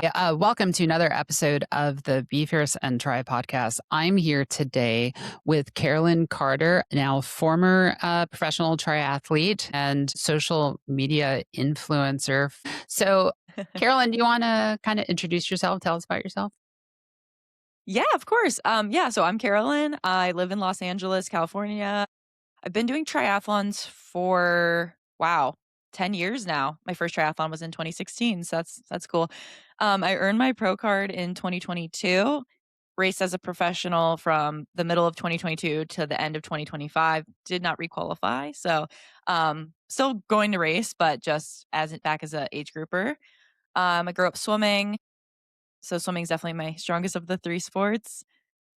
Welcome to another episode of the Be Fierce and Try podcast. I'm here today with Carolyn Carter, now former professional triathlete and social media influencer. So, Carolyn, do you want to kind of introduce yourself? Tell us about yourself. Yeah, of course. So I'm Carolyn. I live in Los Angeles, California. I've been doing triathlons for 10 years now. My first triathlon was in 2016, so that's cool. I earned my pro card in 2022, raced as a professional from the middle of 2022 to the end of 2025. Did not requalify, so still going to race, but just back as a age grouper. I grew up swimming, so swimming is definitely my strongest of the three sports.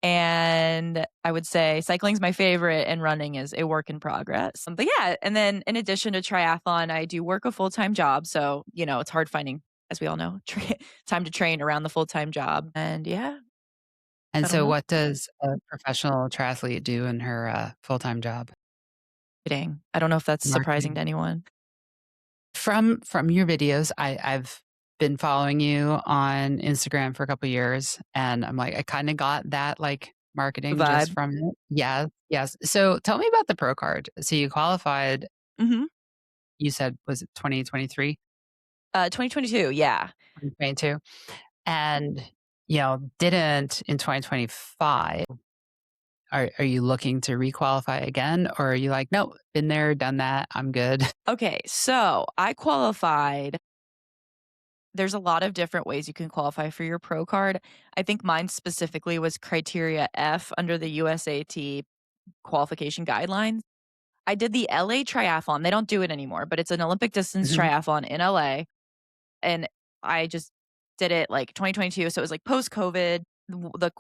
And I would say cycling's my favorite and running is a work in progress. But yeah, and then in addition to triathlon, I do work a full-time job. So, it's hard finding, as we all know, time to train around the full-time job. And yeah, And I don't so, know. what does a professional triathlete do in her full-time job? Kidding. I don't know if that's surprising Marketing. to anyone. From your videos, I've been following you on Instagram for a couple years, and I'm like, I kind of got that like marketing just Vibe. from it. Yeah, yes. So tell me about the pro card. So you qualified. Mhm. You said was it 2023, 2022, yeah. 2022, and didn't in 2025. Are you looking to requalify again, or are you like, nope, been there, done that, I'm good? Okay, so I qualified. There's a lot of different ways you can qualify for your pro card. I think mine specifically was criteria F under the USAT qualification guidelines. I did the LA Triathlon. They don't do it anymore, but it's an Olympic distance Mhm. triathlon in LA. And I just did it like 2022. So it was like post COVID. The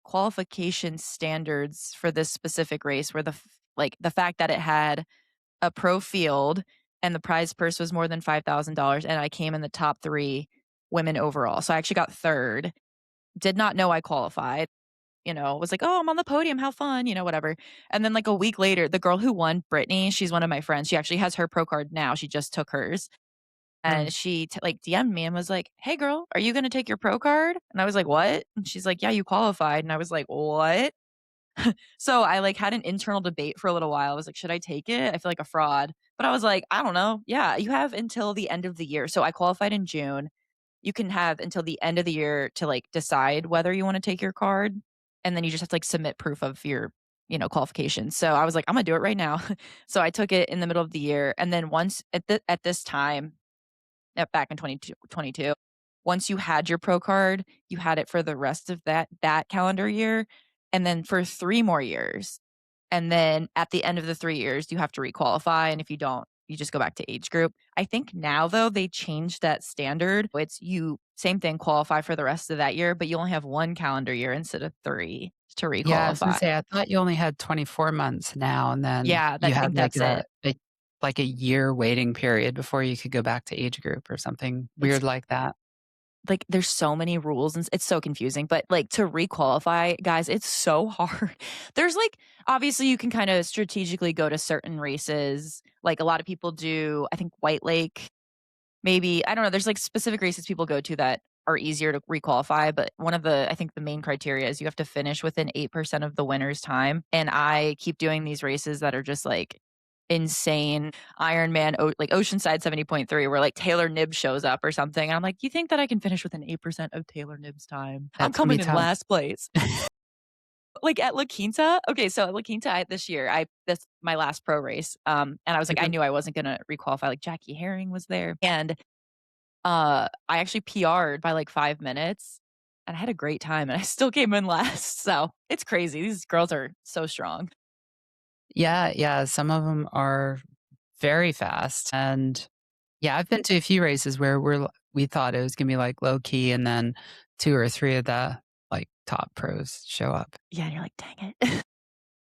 qualification standards for this specific race were the fact that it had a pro field and the prize purse was more than $5,000. And I came in the top three women overall. So I actually got third. Did not know I qualified, was like, "Oh, I'm on the podium, how fun," whatever. And then like a week later, the girl who won, Brittany, she's one of my friends. She actually has her pro card now. She just took hers. Mm. And she like DM'd me and was like, "Hey girl, are you gonna take your pro card?" And I was like, "What?" And she's like, "Yeah, you qualified." And I was like, "What?" So I like had an internal debate for a little while. I was like, "Should I take it? I feel like a fraud." But I was like, "I don't know. Yeah, you have until the end of the year." So I qualified in June. You can have until the end of the year to like decide whether you want to take your card. And then you just have to like submit proof of your, qualifications. So I was like, I'm gonna do it right now. So I took it in the middle of the year. And then once at this time, back in 2022, once you had your pro card, you had it for the rest of that calendar year, and then for 3 more years. And then at the end of the 3 years, you have to requalify, and if you don't, you just go back to age group. I think now, though, they changed that standard. It's you same thing, qualify for the rest of that year, but you only have 1 calendar year instead of 3 to Yeah, I was gonna requalify. say, I thought you only had 24 months now, and then Yeah, you I had think that's it. like a year waiting period before you could go back to age group or something It's weird like that. like, there's so many rules and it's so confusing, but, like, to requalify, guys, it's so hard. There's, like obviously, you can kinda strategically go to certain races, like, a lot of people do, I think, White Lake, maybe I don't know, there's, like, specific races people go to that are easier to requalify, but one of the I think the main criteria is you have to finish within 8% of the winner's time, and I keep doing these races that are just, like, insane Ironman, like, Oceanside 70.3 where, like, Taylor Nibb shows up or something, and I'm like, "You think that I can finish within 8% of Taylor Nibb's time? I'm That's gonna be coming in tough. last place." Like, at La Quinta okay, so at La Quinta, this year, that's my last pro race, and I was like I Mhm. knew I wasn't gonna requalify, like, Jackie Herring was there, and I actually PR'd by, like, 5 minutes, and I had a great time, and I still came in last, so it's crazy. These girls are so strong. Yeah, yeah, some of them are very fast, and yeah, I've been to a few races where we thought it was gonna be, like, low key, and then 2 or 3 of the, like, top pros show up. Yeah, and you're like, "Dang it."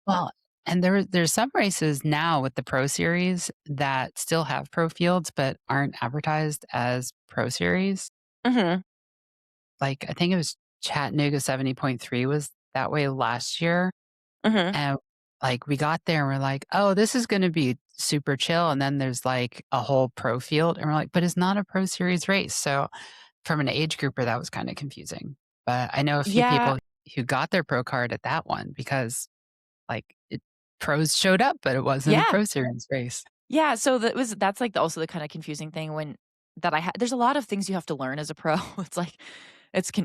Well, and there's some races now with the Pro Series that still have pro fields, but aren't advertised as Pro Series. Mhm, Like, I think it was Chattanooga 70.3 was that way last year, mhm. and, like, we got there and we're like, "Oh, this is gonna be super chill," and then there's, like, a whole pro field, and we're like, "But it's not a Pro Series race," so from an age grouper, that was kinda confusing. But I know a few Yeah, people who got their pro card at that one because, like, pros showed up, but it wasn't a yeah, pro series race. yeah, so that's, like, also the kinda confusing thing when that I had there's a lot of things you have to learn as a pro. It's like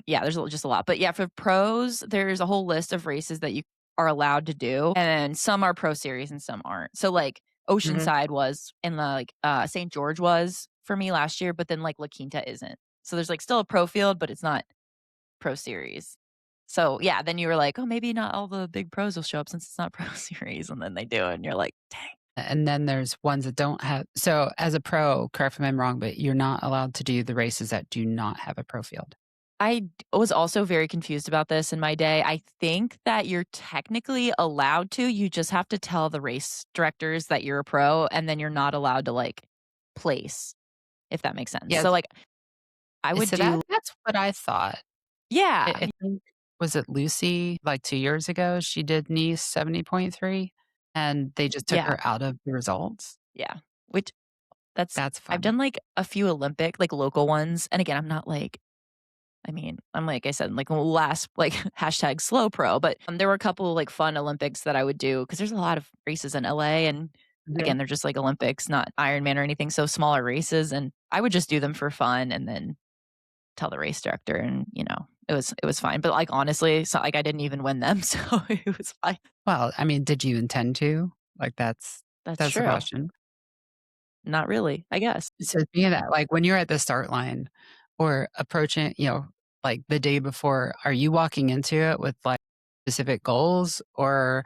yeah, there's just a lot. But yeah, for pros, there's a whole list of races that you are allowed to do, and some are pro series and some aren't. So, like, Mhm. Oceanside was and, like, St. George was for me last year, but then, like, La Quinta isn't. So there's, like, still a pro field, but it's not pro series. So, yeah, then you were like, "Oh, maybe not all the big pros will show up since it's not pro series," and then they do, and you're like, "Dang." And then there's ones that don't have so as a pro, correct me if I'm wrong, but you're not allowed to do the races that do not have a pro field. Was also very confused about this in my day. I think that you're technically allowed to, you just have to tell the race directors that you're a pro, and then you're not allowed to, like, place, if that makes sense. Yes, So, like, I would so do that's what I thought. yeah, I think was it Lucy, like, 2 years ago? She did Nice 70.3, and they just took yeah, her out of the results. yeah, which that's That's I've fun. done, like, a few Olympic, like, local ones, and again, I'm not, like I mean, I'm like I said, like, last, like, hashtag slow pro, but, there were a couple, like, fun Olympics that I would do because there's a lot of races in LA, and Mhm. again, they're just like Olympics, not Ironman or anything, so smaller races, and I would just do them for fun and then tell the race director and, it was fine, but, like, honestly, it's not like I didn't even win them, so it was fine. Well, I mean, did you intend to? Like, That's that's the true. question. Not really, I guess. So speaking of that, like, when you're at the start line or approaching, like, the day before, are you walking into it with, like, specific goals, or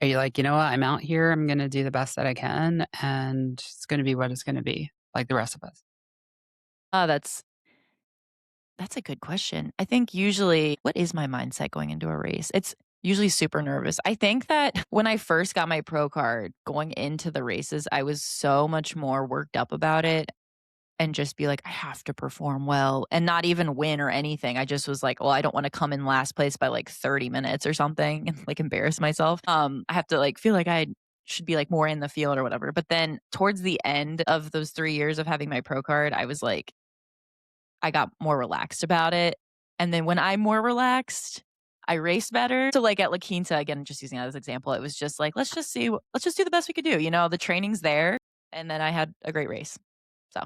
are you like, "You know what? I'm out here. I'm gonna do the best that I can, and it's gonna be what it's gonna be," like the rest of us? Oh, that's a good question. I think usually what is my mindset going into a race? It's usually super nervous. I think that when I first got my pro card, going into the races, I was so much more worked up about it and just be like, I have to perform well and not even win or anything. I just was like, well, I don't want to come in last place by like 30 minutes or something and like embarrass myself. I have to like feel like I should be like more in the field or whatever. But then towards the end of those 3 years of having my pro card, I was like, I got more relaxed about it, and then when I'm more relaxed, I race better. So, like, at La Quinta, again, just using that as an example, it was just like, let's just do the best we could do, the training's there, and then I had a great race. So,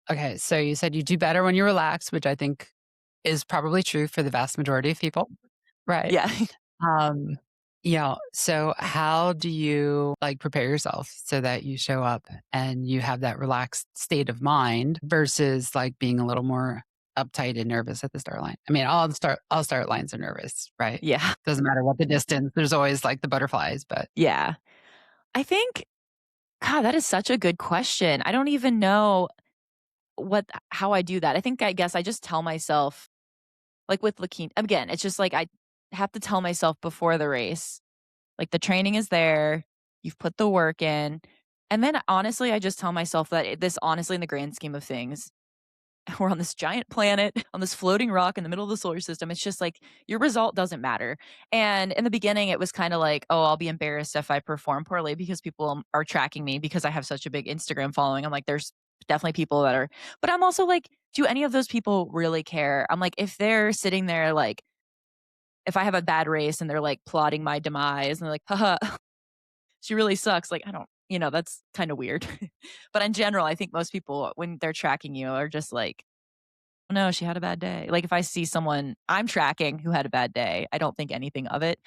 Okay, so you said you do better when you relax, which I think is probably true for the vast majority of people, right? yeah. Um, so how do you, like, prepare yourself so that you show up and you have that relaxed state of mind versus, like, being a little more uptight and nervous at the start line? I mean, all start lines are nervous, right? Yeah. Doesn't matter what the distance, there's always, like, the butterflies, but Yeah. I think God, that is such a good question. I don't even know how I do that. I guess I just tell myself, like, with La Quinta again, it's just like I have to tell myself before the race, like, the training is there, you've put the work in, and then, honestly, I just tell myself that this honestly, in the grand scheme of things, we're on this giant planet, on this floating rock in the middle of the solar system, it's just, like, your result doesn't matter, and in the beginning, it was kinda like, "Oh, I'll be embarrassed if I perform poorly because people are tracking me because I have such a big Instagram following." I'm like, "There's definitely people that are" but I'm also like, "Do any of those people really care?" I'm like, if they're sitting there, like if I have a bad race and they're, like, plotting my demise and they're like, "Haha, she really sucks." Like, I don't that's kinda weird. But in general, I think most people, when they're tracking you, are just like, "Oh, no, she had a bad day." Like, if I see someone I'm tracking who had a bad day, I don't think anything of it.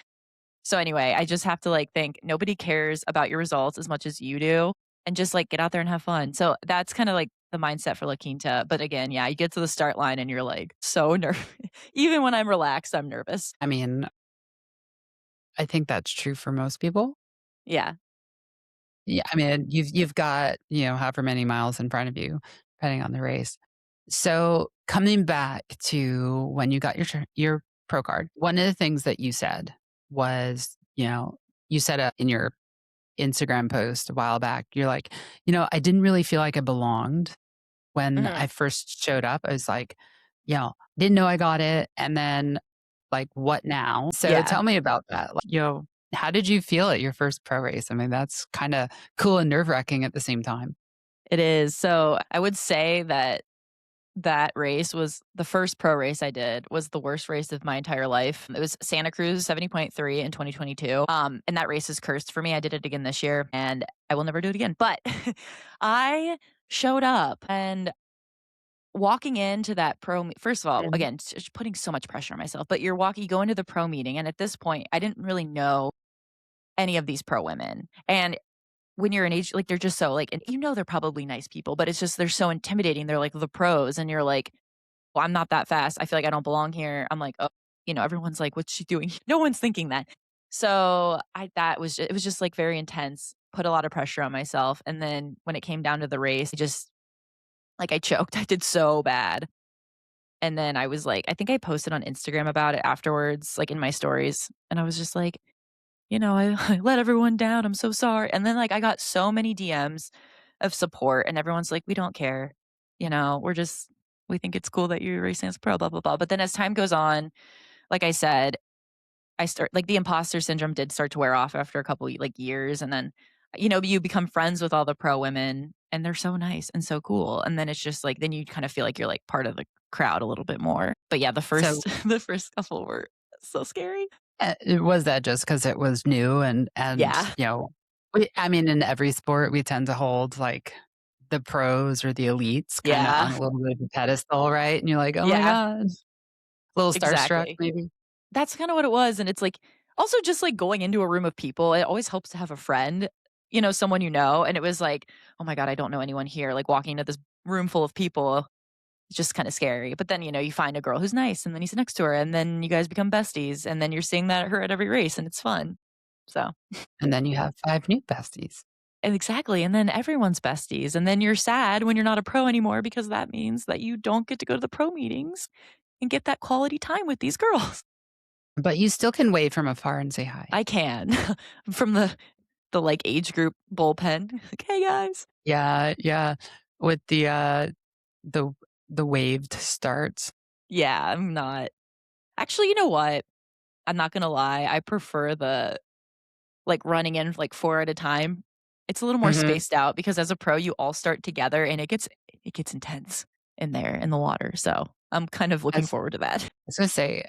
So, anyway, I just have to, like, think nobody cares about your results as much as you do, and just, like, get out there and have fun. So, that's kinda, like, the mindset for La Quinta. But again, yeah, you get to the start line and you're, like, so nervous. Even when I'm relaxed, I'm nervous. I mean, I think that's true for most people. Yeah. Yeah, I mean, you've got, however many miles in front of you, depending on the race. So, coming back to when you got your pro card, one of the things that you said was, you said, in your Instagram post a while back, you're like, "I didn't really feel like I belonged when I Mhm. first showed up." I was like, "Didn't know I got it, and then, like, what now?" So, Yeah. tell me about that. Like, how did you feel at your first pro race? I mean, that's kinda cool and nerve-wracking at the same time. It is. So I would say that That race was the first pro race I did was the worst race of my entire life. It was Santa Cruz 70.3 in 2022. And that race is cursed for me. I did it again this year and I will never do it again. But I showed up and walking into that first of all, Mhm. again, just putting so much pressure on myself, but you go into the pro meeting. And at this point, I didn't really know any of these pro women. And when you're an age, like they're just so like, and they're probably nice people, but it's just, they're so intimidating. They're like the pros. And you're like, well, I'm not that fast. I feel like I don't belong here. I'm like, oh, everyone's like, what's she doing? No one's thinking that. So it was just like very intense, put a lot of pressure on myself. And then when it came down to the race, I choked. I did so bad. And then I was like, I think I posted on Instagram about it afterwards, like in my stories. And I was just like, I let everyone down. I'm so sorry. And then like I got so many DMs of support and everyone's like, we don't care. We think it's cool that you're racing as a pro, blah, blah, blah. But then as time goes on, like I said, the imposter syndrome did start to wear off after a couple like years. And then, you become friends with all the pro women and they're so nice and so cool. And then it's just like, then you kind of feel like you're like part of the crowd a little bit more. But yeah, the So, first, the first couple were so scary. was that just because it was new Yeah. I mean, in every sport, we tend to hold, like, the pros or the elites kinda Yeah. on a little bit of a pedestal, right? And you're like, "Oh my Yeah. god." A little starstruck, Exactly. maybe? That's kinda what it was, and it's like also just, like, going into a room of people, it always helps to have a friend, someone and it was like, "Oh my god, I don't know anyone here," like, walking into this room full of people, it's just kinda scary, but then, you find a girl who's nice, and then you sit next to her, and then you guys become besties, and then you're seeing that her at every race, and it's fun. So And then you have 5 new besties. and exactly, and then everyone's besties, and then you're sad when you're not a pro anymore because that means that you don't get to go to the pro meetings and get that quality time with these girls. But you still can wave from afar and say hi. I can. From the, like, age group bullpen. Like, "Hey, guys." Yeah, yeah. With the the waved starts. Yeah, I'm not actually, you know what? I'm not gonna lie, I prefer the, like, running in, like, 4 at a time. It's a little more Mhm. spaced out because as a pro, you all start together, and it gets intense in there in the water, so I'm kind of I looking was forward to that. gonna say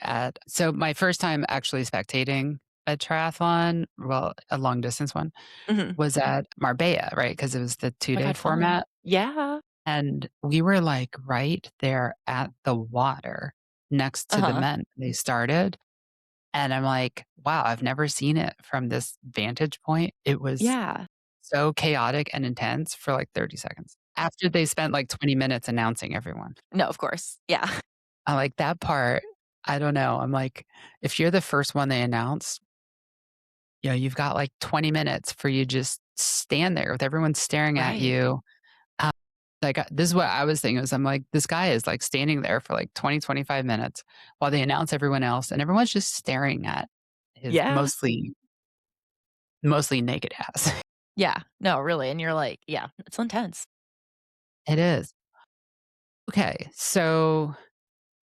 so my first time actually spectating a triathlon, well, a long distance one, Mhm. was at Marbella, right? Because it was the Oh my two-day god, fun. format, Yeah. and we were, like, right there at the water next to the Uh-huh. men. They started, and I'm like, "Wow, I've never seen it from this vantage point." It was Yeah. so chaotic and intense for, like, 30 seconds after they spent, like, 20 minutes announcing everyone. No, of course. Yeah. I like that part. I don't know. I'm like, if you're the first one they announce, you've got, like, 20 minutes for you just stand there with everyone staring at Right. you. Um, this is what I was thinking was I'm like, "This guy is, like, standing there for, like, 20, 25 minutes while they announce everyone else, and everyone's just staring at his Yeah. mostly naked ass." Yeah. No, really, and you're like, yeah, it's intense. It is. Okay, so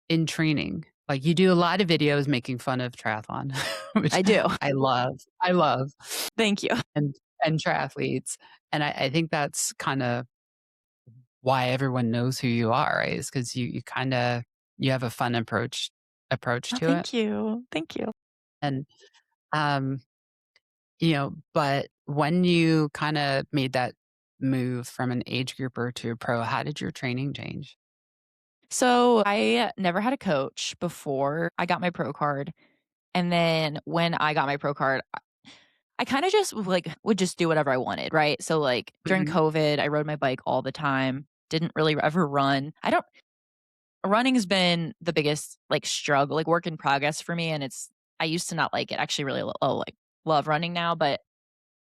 in training, like, you do a lot of videos making fun of triathlon, which I do. I love. I love. Thank you. And triathletes, and I think that's kinda why everyone knows who you are, right? Is 'cause you kinda you have a fun approach Oh, to it, thank you. Thank you. and, um, but when you kinda made that move from an age grouper to a pro, how did your training change? So, I never had a coach before I got my pro card, and then when I got my pro card, I kinda just, like, would just do whatever I wanted, right? So, like, during Mhm, COVID, I rode my bike all the time, didn't really ever run. I don't Running has been the biggest, like, struggle, like, work in progress for me, and I used to not like it, actually really love running now, but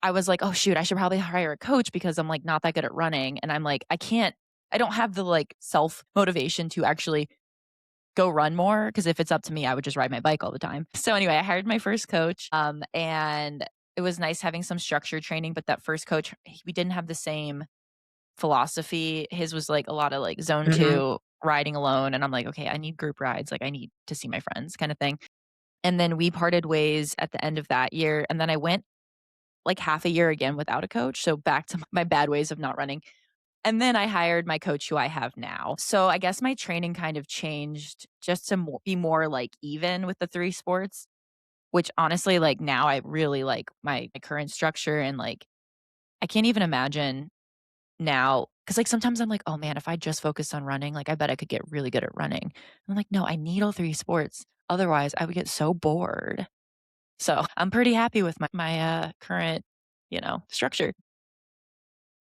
I was like, "Oh, shoot, I should probably hire a coach because I'm, like, not that good at running," and I'm like, I don't have the, like, self motivation to actually go run more because if it's up to me, I would just ride my bike all the time. So, anyway, I hired my first coach, and it was nice having some structured training, but that first coach, we didn't have the same philosophy. His was, like, a lot of, like, zone mhm. 2, riding alone, and I'm like, "Okay, I need group rides, like, I need to see my friends," kinda thing, and then we parted ways at the end of that year, and then I went like half a year again without a coach, so back to my bad ways of not running. And then I hired my coach who I have now. So I guess my training kind of changed just to be more like even with the 3 sports, which honestly, like now I really like my current structure and like I can't even imagine now because like sometimes I'm like, oh man, if I just focused on running, like I bet I could get really good at running. I'm like, no, I need all 3 sports. Otherwise I would get so bored. So I'm pretty happy with my current, structure.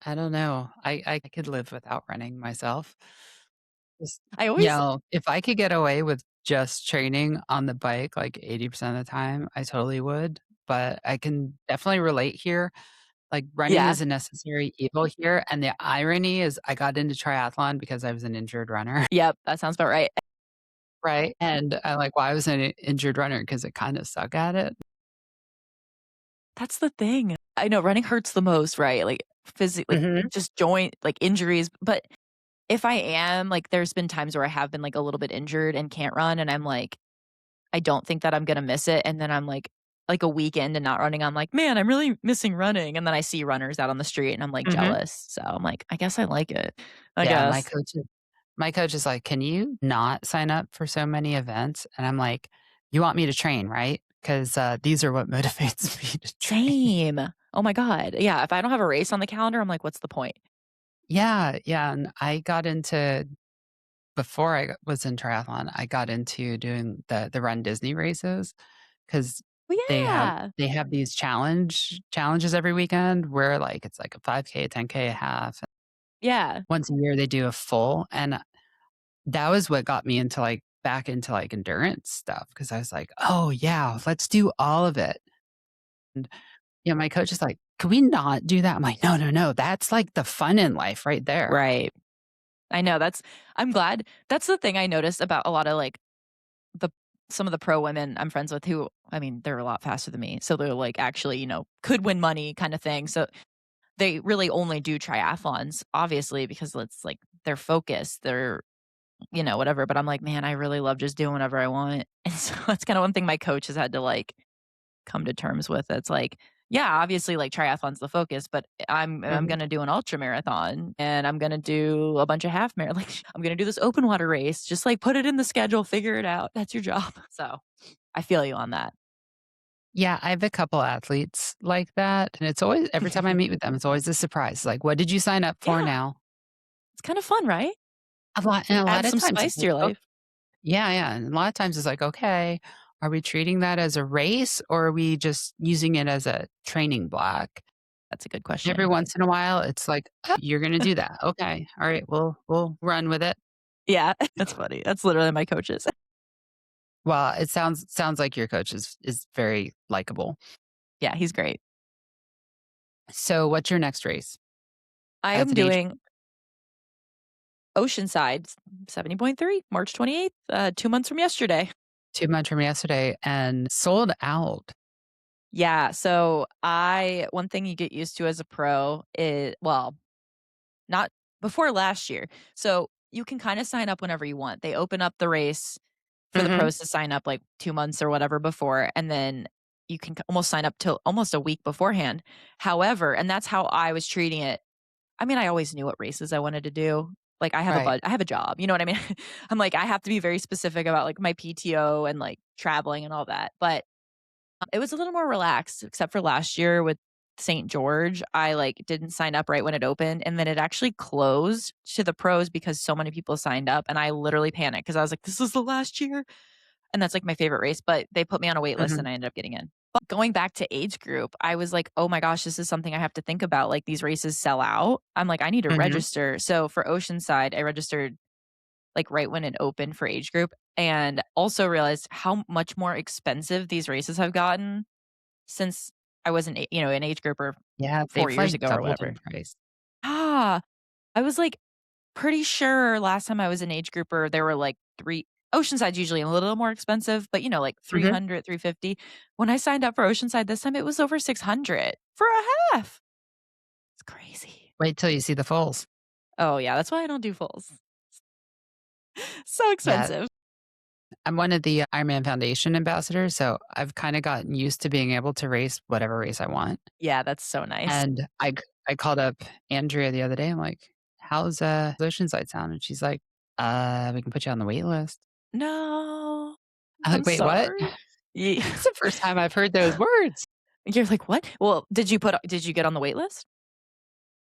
I don't know. I could live without running myself. Just, I always if I could get away with just training on the bike like 80% of the time, I totally would. But I can definitely relate here. Like running yeah. is a necessary evil here. And the irony is I got into triathlon because I was an injured runner. Yep, that sounds about right. Right. And I like, why was I an injured runner? Because I kind of suck at it. That's the thing. I know running hurts the most, right? Like physically, like Hmm. just joint like injuries. But if I am like, there's been times where I have been like a little bit injured and can't run, and I'm like, I don't think that I'm gonna miss it. And then I'm like a weekend and not running, I'm like, man, I'm really missing running. And then I see runners out on the street, and I'm like Hmm. jealous. So I'm like, I guess I like it. I Yeah. guess. My coach is like, "Can you not sign up for so many events?" And I'm like, "You want me to train, right? Because these are what motivates me to train." Same. Oh my god. Yeah. If I don't have a race on the calendar, I'm like, what's the point? Yeah, yeah, and I got into before was in triathlon, I got into doing the Run Disney races because Well, yeah. they have these challenges every weekend where, like, it's like a 5K, a 10K, a half. Yeah. Once a year, they do a full, and that was what got me into, like back into, like, endurance stuff because I was like, "Oh, yeah, let's do all of it." And, my coach is like, "Can we not do that?" I'm like, "No, no, no, that's, like, the fun in life right there." Right. I know I'm glad. That's the thing I noticed about a lot of like the some of the pro women I'm friends with who, I mean, they're a lot faster than me. So they're like actually, could win money kind of thing. So they really only do triathlons, obviously, because it's like their focus, their, whatever. But I'm like, man, I really love just doing whatever I want. And so that's kind of one thing my coach has had to like come to terms with. It's like, yeah, obviously like triathlon's the focus, but I'm Mhm. gonna do an ultra marathon and I'm gonna do a bunch of half marathon. Like I'm gonna do this open water race. Just like put it in the schedule, figure it out. That's your job. So I feel you on that. Yeah, I have a couple athletes like that, and it's always every time I meet with them, it's always a surprise, like, "What did you sign up for Yeah, now?" it's kind of fun, right? A lot Add of some times spice it's to like, your "Oh." life. Yeah, yeah, and a lot of times it's like, "Okay, are we treating that as a race, or are we just using it as a training block?" That's a good Every question. once in a while, it's like, "Oh, you're gonna do that. Okay, alright, we'll run with it." Yeah, that's funny. That's literally my coaches. Well, it sounds like your coach is very likable. Yeah, he's great. So, what's your next race I as am an age doing Oceanside 70.3, March 28th, 2 months from yesterday. 2 months from yesterday and sold out? Yeah, so one thing you get used to as a pro is, well, not before last year. So you can kind of sign up whenever you want. They open up the race for the Mhm. pros to sign up like 2 months or whatever before, and then you can almost sign up till almost a week beforehand. However, and that's how I was treating it. I mean, I always knew what races I wanted to do. Like Right. I have a job, you know what I mean? I'm like, I have to be very specific about like my PTO and like traveling and all that. But it was a little more relaxed, except for last year with St. George. I, like, didn't sign up right when it opened, and then it actually closed to the pros because so many people signed up, and I literally panicked because I was like, "This is the last year," and that's, like, my favorite race, but they put me on a wait list, Mhm. and I ended up getting in. But going back to age group, I was like, "Oh my gosh, this is something I have to think about, like, these races sell out." I'm like, "I need to Mhm. register." So for Oceanside, I registered like, right when it opened for age group, and also realized how much more expensive these races have gotten since I was an age grouper Yeah, 4 they've, years like, ago or doubled whatever. in price. Ah, I was, like, pretty sure last time I was an age grouper, there were, like, 3 Oceanside's usually a little more expensive, but, like, Mhm. 300, 350. When I signed up for Oceanside this time, it was over 600 for a half. It's crazy. Wait till you see the fulls. Oh, yeah, that's why I don't do fulls. So Yeah, expensive. I'm one of the Ironman Foundation ambassadors, so I've kinda gotten used to being able to race whatever race I want, Yeah, that's so nice. and I called up Andrea the other day, I'm like, how's Oceanside sound? And she's like, we can put you on the wait list. No. I'm I'm like, wait, what? sorry. Ye It's the first time I've heard those words. You're like, "What?" Well, did you get on the wait list?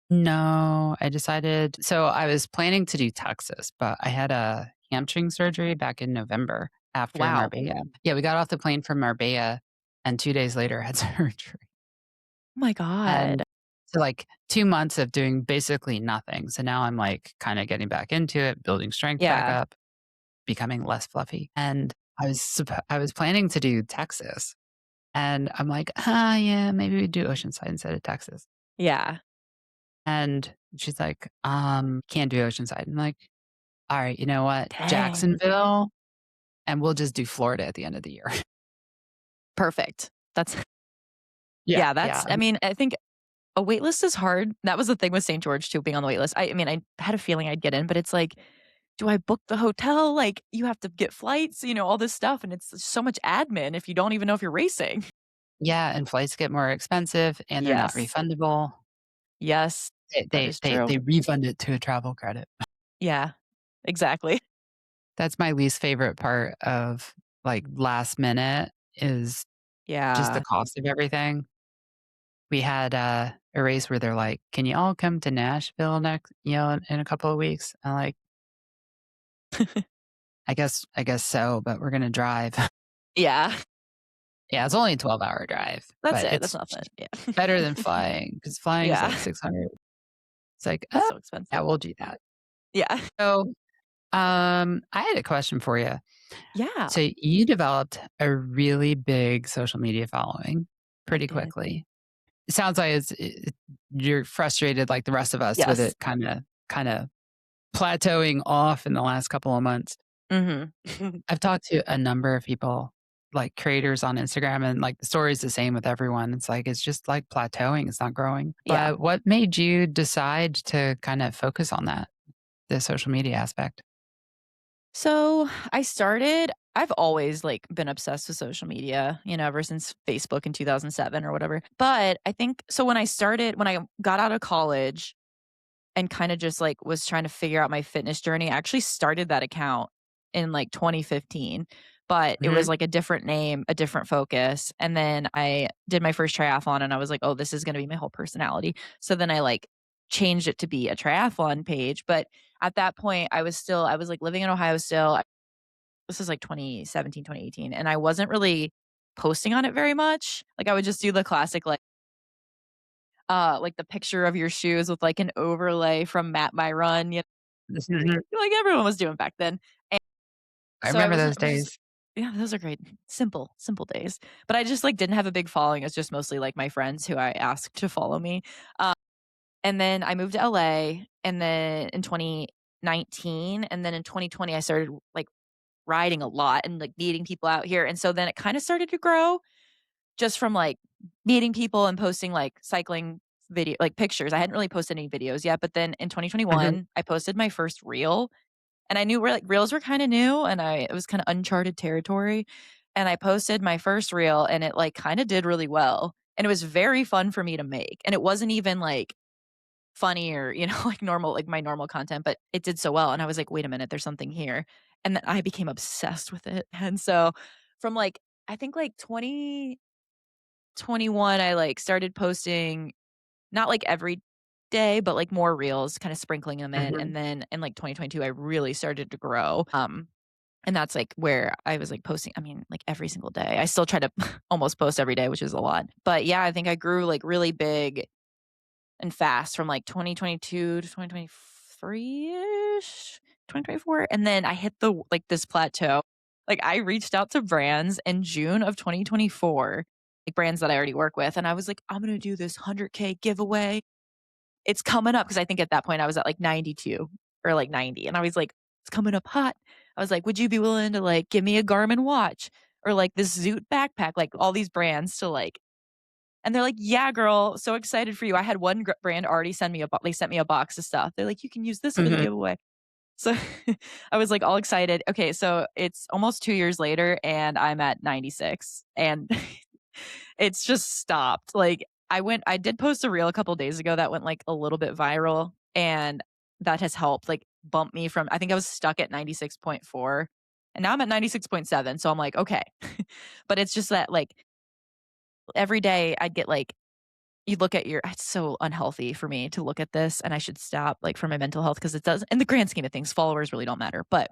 No, I decided. So I was planning to do Texas, but I had a hamstring surgery back in November after Wow. Marbella. Yeah, we got off the plane from Marbella and 2 days later had surgery. Oh my god. And so like 2 months of doing basically nothing. So now I'm like kind of getting back into it, building strength back Yeah. up, becoming less fluffy. And I was planning to do Texas. And I'm like, yeah, maybe we do Oceanside instead of Texas. Yeah. And she's like, can't do Oceanside. I'm like, all right, you know what? Dang. Jacksonville, and we'll just do Florida at the end of the year. Perfect. That's Yeah, yeah, yeah. I mean, I think a wait list is hard. That was the thing with St. George too, being on the wait list. I mean, I had a feeling I'd get in, but it's like, do I book the hotel? Like, you have to get flights, all this stuff, and it's so much admin if you don't even know if you're racing. Yeah, and flights get more expensive and they're not Yes. refundable. Yes, They that they is they true. they refund it to a travel credit. Yeah, exactly. That's my least favorite part of, like, last minute is just the Yeah. cost of everything. We had, a race where they're like, "Can you all come to Nashville next in a couple of weeks?" I'm like, "I guess so, but we're gonna drive." Yeah. Yeah, it's only a 12-hour drive, That's but it, that's it's nothing. Yeah. better than flying because flying is Yeah. like 600. It's like, It's so yeah, expensive. we'll do that." Yeah. So, I had a question for you. Yeah, So you developed a really big social media following I pretty did. quickly. It sounds like you're frustrated like the rest of us with Yes. it kinda plateauing off in the last couple of months. Mhm. I've talked to a number of people, like creators on Instagram, and like the story's the same with everyone. It's like it's just like plateauing, it's not growing. Yeah. But what made you decide to kind of focus on that, the social media aspect? So, I've always, like, been obsessed with social media, ever since Facebook in 2007 or whatever. But I think so when I got out of college and kinda just, like, was trying to figure out my fitness journey, I actually started that account in, like, 2015, but it was, Mhm. like, a different name, a different focus, and then I did my first triathlon, and I was like, "Oh, this is gonna be my whole personality." So then I, like, changed it to be a triathlon page, but at that point, I was, like, living in Ohio still. This is, like, 2017, 2018, and I wasn't really posting on it very much. Like, I would just do the classic, like the picture of your shoes with, like, an overlay from Map My Run, Mhm. like everyone was doing back then. And I so I remember wasn't those I was just days. yeah, those are great. Simple, simple days. But I just, like, didn't have a big following. It's just mostly, like, my friends who I asked to follow me. And then I moved to LA, and then in 2019, and then in 2020, I started, like, riding a lot and, like, meeting people out here, and so then it kinda started to grow just from, like, meeting people and posting, like, cycling pictures. I hadn't really posted any videos yet, but then in Mhm. 2021, I posted my first reel, and I knew reels were kinda new, and it was kinda uncharted territory, and I posted my first reel, and it, like, kinda did really well, and it was very fun for me to make, and it wasn't even, like, funny or, like my normal content, but it did so well, and I was like, "Wait a minute, there's something here." And then I became obsessed with it, and so from, like, I think, like, 2021, I, like, started posting not, like, every day, but, like, more reels, kinda sprinkling them in, Mhm. and then in, like, 2022, I really started to grow, and that's, like, where I was, like, posting I mean, like, every single day. I still try to almost post every day, which is a lot, but, yeah, I think I grew, like, really big and fast from, like, 2022 to 2023-ish, 2024, and then I hit this plateau. Like, I reached out to brands in June of 2024, like, brands that I already work with, and I was like, "I'm gonna do this 100K giveaway. It's coming up because I think at that point I was at, like, 92 or, like, 90, and I was like, "It's coming up hot." I was like, "Would you be willing to, like, give me a Garmin watch or, like, this Zoot backpack?" Like, all these brands to, like and they're like, "Yeah, girl, so excited for you." I had one brand already send me a bo they sent me a box of stuff. They're like, "You can use this for the Mhm. giveaway." So, I was, like, all excited. Okay, so it's almost 2 years later, and I'm at 96, and it's just stopped. Like, I did post a reel a couple days ago that went, like, a little bit viral, and that has helped, like, bump me from I think I was stuck at 96.4, and now I'm at 96.7, so I'm like, "Okay." But it's just that, like, every day I'd get, like you look at your it's so unhealthy for me to look at this, and I should stop, like, for my mental health because it does in the grand scheme of things, followers really don't matter, but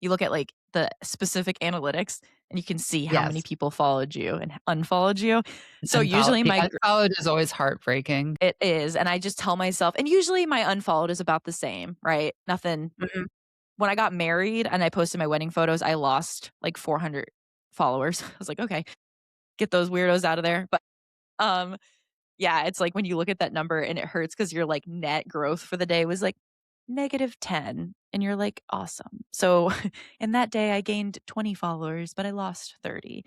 you look at, like, the specific analytics, and you can see how many Yes. people followed you and unfollowed you. So, usually The my unfollowed is always heartbreaking. it is, and I just tell myself and usually my unfollowed is about the same, right? Nothing Mhm. when I got married and I posted my wedding photos, I lost, like, 400 followers. I was like, "Okay, get those weirdos out of there." But, um, yeah, it's like when you look at that number and it hurts because your, like, net growth for the day was, like, -10, and you're like, "Awesome." So, in that day, I gained 20 followers, but I lost 30.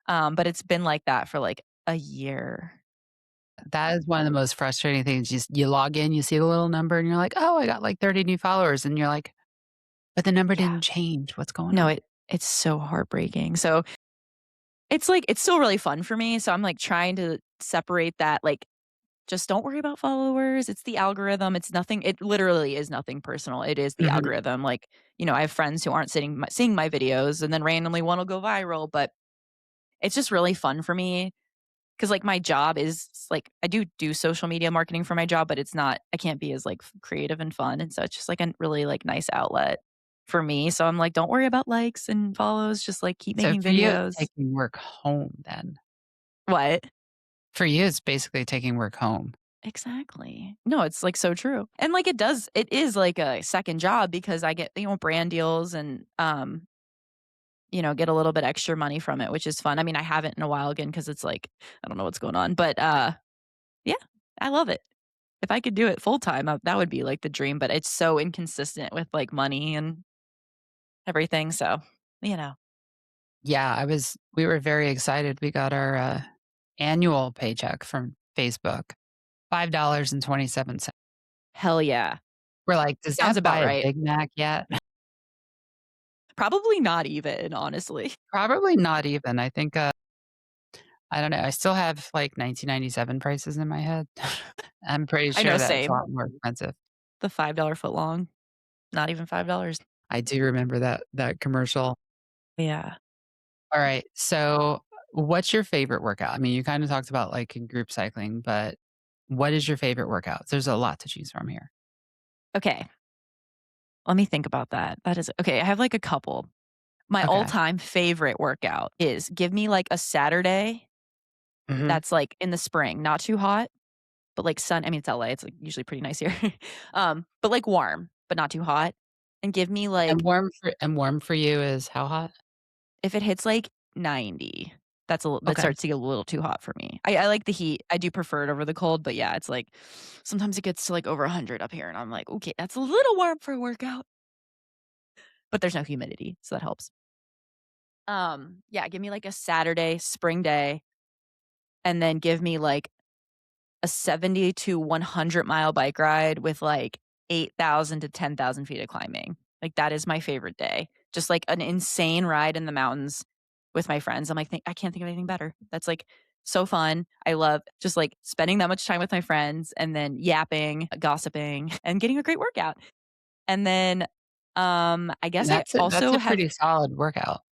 But it's been like that for, like, a year. That is one of the most frustrating things. You log in, you see the little number, and you're like, "Oh, I got, like, 30 new followers," and you're like, "But the number Yeah. didn't change. What's going No, on?" it's so heartbreaking. So, it's, like it's still really fun for me, so I'm, like, trying to separate that, like, just don't worry about followers, it's the algorithm, it's nothing it literally is nothing personal, it is the Mhm. algorithm, like, I have friends who aren't seeing my videos, and then randomly one will go viral, but it's just really fun for me because like, my job is like I do social media marketing for my job, but it's not I can't be as, like, creative and fun, and so it's just, like, a really, like, nice outlet for me, so I'm like, "Don't worry about likes and follows, just, like, keep So making for you, it's videos." taking work home then. What? For you, it's basically taking work home. Exactly. No, it's, like, so true. And, like, it is like a second job because I get, brand deals and, get a little bit extra money from it, which is fun. I mean, I haven't in a while again because it's like, I don't know what's going on, but, yeah, I love it. If I could do it full time, that would be, like, the dream, but it's so inconsistent with, like, money and everything, so, you know. Yeah, we were very excited. We got our, annual paycheck from Facebook, $5.27. Hell yeah. We're like, "Does Sounds that buy about a right. Big Mac yet?" Probably not even, honestly. Probably not even. I think, I don't know, I still have, like, 1997 prices in my head. I'm pretty I know, sure that it's a same. lot more expensive. The $5 footlong, not even $5. I do remember that commercial. Yeah. Alright, so what's your favorite workout? I mean, you kinda talked about, like, in group cycling, but what is your favorite workout? There's a lot to choose from here. Okay. Let me think about that. That is okay, I have, like, a couple. My Okay. all-time favorite workout is give me, like, a Saturday Mhm. that's, like, in the spring, not too hot, but, like, I mean, it's LA, it's, like, usually pretty nice here. But, like, warm, but not too hot, and give me, like And warm for you is how hot? if it hits, like, 90, that Okay. starts to get a little too hot for me. I like the heat, I do prefer it over the cold, but, yeah, it's, like sometimes it gets to, like, over 100 up here, and I'm like, "Okay, that's a little warm for a workout," but there's no humidity, so that helps. Yeah, give me, like, a Saturday, spring day, and then give me, like, a 70 to 100-mile bike ride with, like, 8,000 to 10,000 feet of climbing. Like, that is my favorite day. Just, like, an insane ride in the mountains with my friends. I'm like, I can't think of anything better. That's, like, so fun. I love just, like, spending that much time with my friends and then yapping, gossiping, and getting a great workout. And then, I guess I That's also a have pretty solid workout.